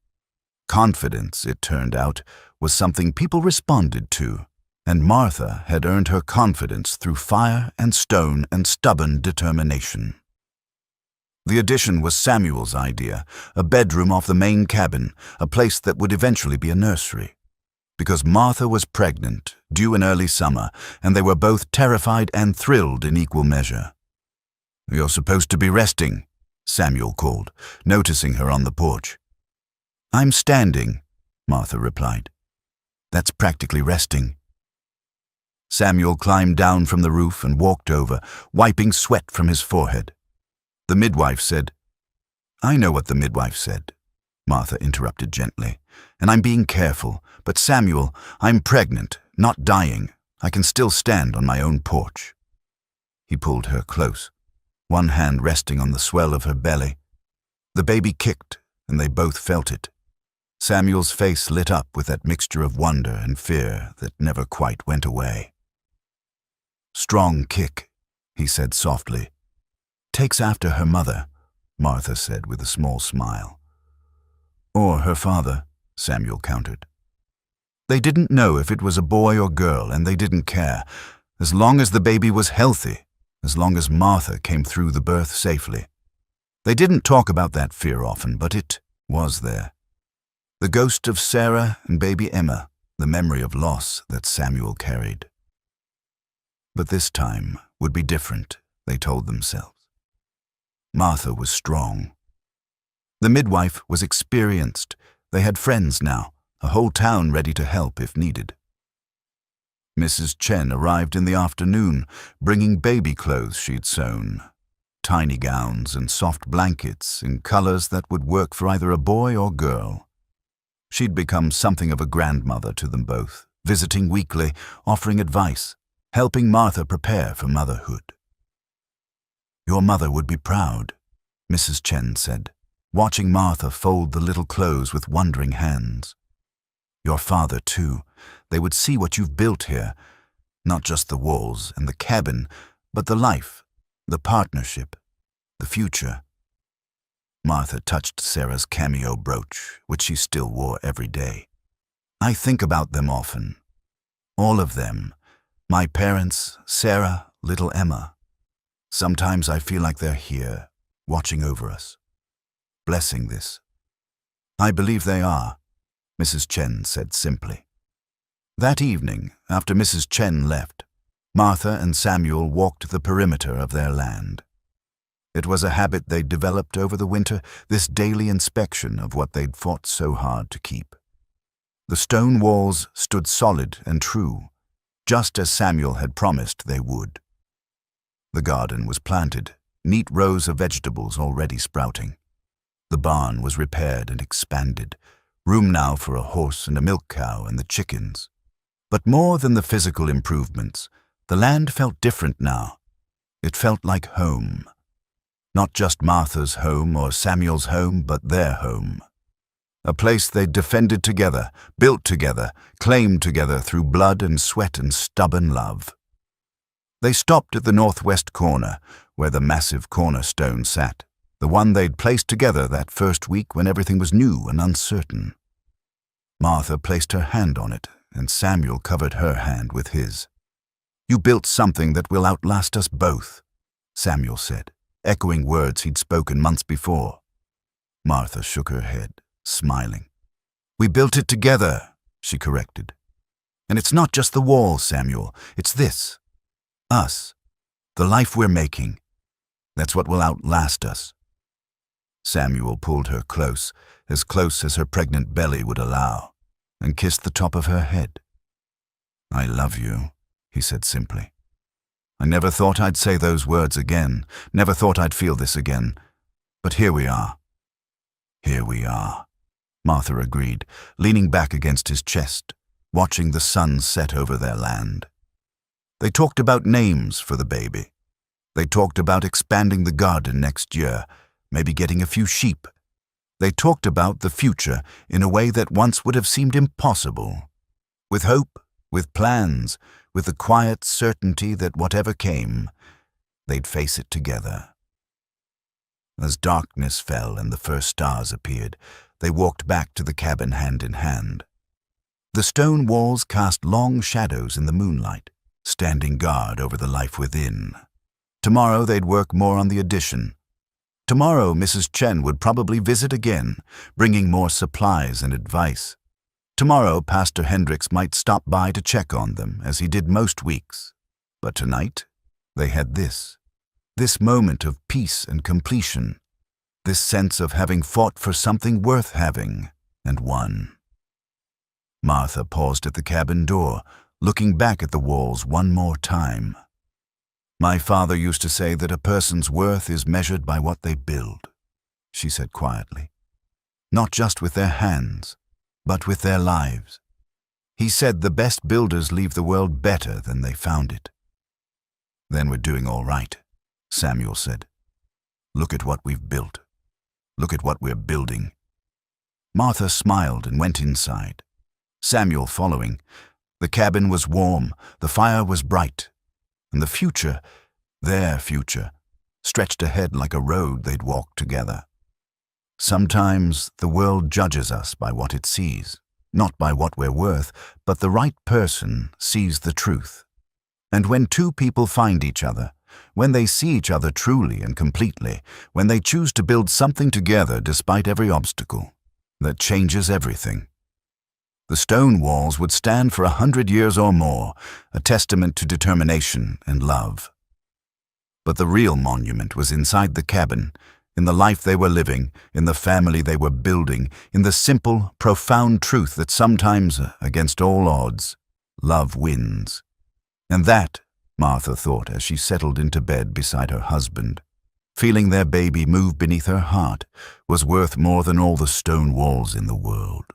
Confidence, it turned out, was something people responded to, and Martha had earned her confidence through fire and stone and stubborn determination. The addition was Samuel's idea, a bedroom off the main cabin, a place that would eventually be a nursery. Because Martha was pregnant, due in early summer, and they were both terrified and thrilled in equal measure. "You're supposed to be resting," Samuel called, noticing her on the porch. "I'm standing," Martha replied. "That's practically resting." Samuel climbed down from the roof and walked over, wiping sweat from his forehead. The midwife said, "I know what the midwife said," Martha interrupted gently, "and I'm being careful, but Samuel, I'm pregnant, not dying. I can still stand on my own porch." He pulled her close, one hand resting on the swell of her belly. The baby kicked, and they both felt it. Samuel's face lit up with that mixture of wonder and fear that never quite went away. "Strong kick," he said softly. "Takes after her mother," Martha said with a small smile. Or her father, Samuel countered. They didn't know if it was a boy or girl, and they didn't care, as long as the baby was healthy, as long as Martha came through the birth safely. They didn't talk about that fear often, but it was there. The ghost of Sarah and baby Emma, the memory of loss that Samuel carried. But this time would be different, they told themselves. Martha was strong. The midwife was experienced. They had friends now, a whole town ready to help if needed. Mrs. Chen arrived in the afternoon, bringing baby clothes she'd sewn. Tiny gowns and soft blankets in colors that would work for either a boy or girl. She'd become something of a grandmother to them both, visiting weekly, offering advice, helping Martha prepare for motherhood. Your mother would be proud, Mrs. Chen said, watching Martha fold the little clothes with wondering hands. Your father, too. They would see what you've built here, not just the walls and the cabin, but the life, the partnership, the future. Martha touched Sarah's cameo brooch, which she still wore every day. I think about them often. All of them. My parents, Sarah, little Emma. Sometimes I feel like they're here, watching over us, blessing this. I believe they are, Mrs. Chen said simply. That evening, after Mrs. Chen left, Martha and Samuel walked the perimeter of their land. It was a habit they'd developed over the winter, this daily inspection of what they'd fought so hard to keep. The stone walls stood solid and true, just as Samuel had promised they would. The garden was planted, neat rows of vegetables already sprouting. The barn was repaired and expanded, room now for a horse and a milk cow and the chickens. But more than the physical improvements, the land felt different now. It felt like home. Not just Martha's home or Samuel's home, but their home. A place they'd defended together, built together, claimed together through blood and sweat and stubborn love. They stopped at the northwest corner, where the massive cornerstone sat, the one they'd placed together that first week when everything was new and uncertain. Martha placed her hand on it, and Samuel covered her hand with his. You built something that will outlast us both, Samuel said, echoing words he'd spoken months before. Martha shook her head, smiling. We built it together, she corrected. And it's not just the wall, Samuel, it's this. Us. The life we're making. That's what will outlast us. Samuel pulled her close as her pregnant belly would allow, and kissed the top of her head. I love you, he said simply. I never thought I'd say those words again, never thought I'd feel this again. But here we are. Here we are, Martha agreed, leaning back against his chest, watching the sun set over their land. They talked about names for the baby. They talked about expanding the garden next year, maybe getting a few sheep. They talked about the future in a way that once would have seemed impossible. With hope, with plans, with the quiet certainty that whatever came, they'd face it together. As darkness fell and the first stars appeared, they walked back to the cabin hand in hand. The stone walls cast long shadows in the moonlight, standing guard over the life within. Tomorrow they'd work more on the addition. Tomorrow Mrs. Chen would probably visit again, bringing more supplies and advice. Tomorrow Pastor Hendricks might stop by to check on them, as he did most weeks. But tonight, they had this moment of peace and completion, this sense of having fought for something worth having, and won. Martha paused at the cabin door, looking back at the walls one more time. My father used to say that a person's worth is measured by what they build, she said quietly. Not just with their hands, but with their lives. He said the best builders leave the world better than they found it. Then we're doing all right, Samuel said. Look at what we've built. Look at what we're building. Martha smiled and went inside, Samuel following. The cabin was warm, the fire was bright, and the future, their future, stretched ahead like a road they'd walked together. Sometimes the world judges us by what it sees, not by what we're worth, but the right person sees the truth. And when two people find each other, when they see each other truly and completely, when they choose to build something together despite every obstacle, that changes everything. The stone walls would stand for 100 years or more, a testament to determination and love. But the real monument was inside the cabin, in the life they were living, in the family they were building, in the simple, profound truth that sometimes, against all odds, love wins. And that, Martha thought as she settled into bed beside her husband, feeling their baby move beneath her heart, was worth more than all the stone walls in the world.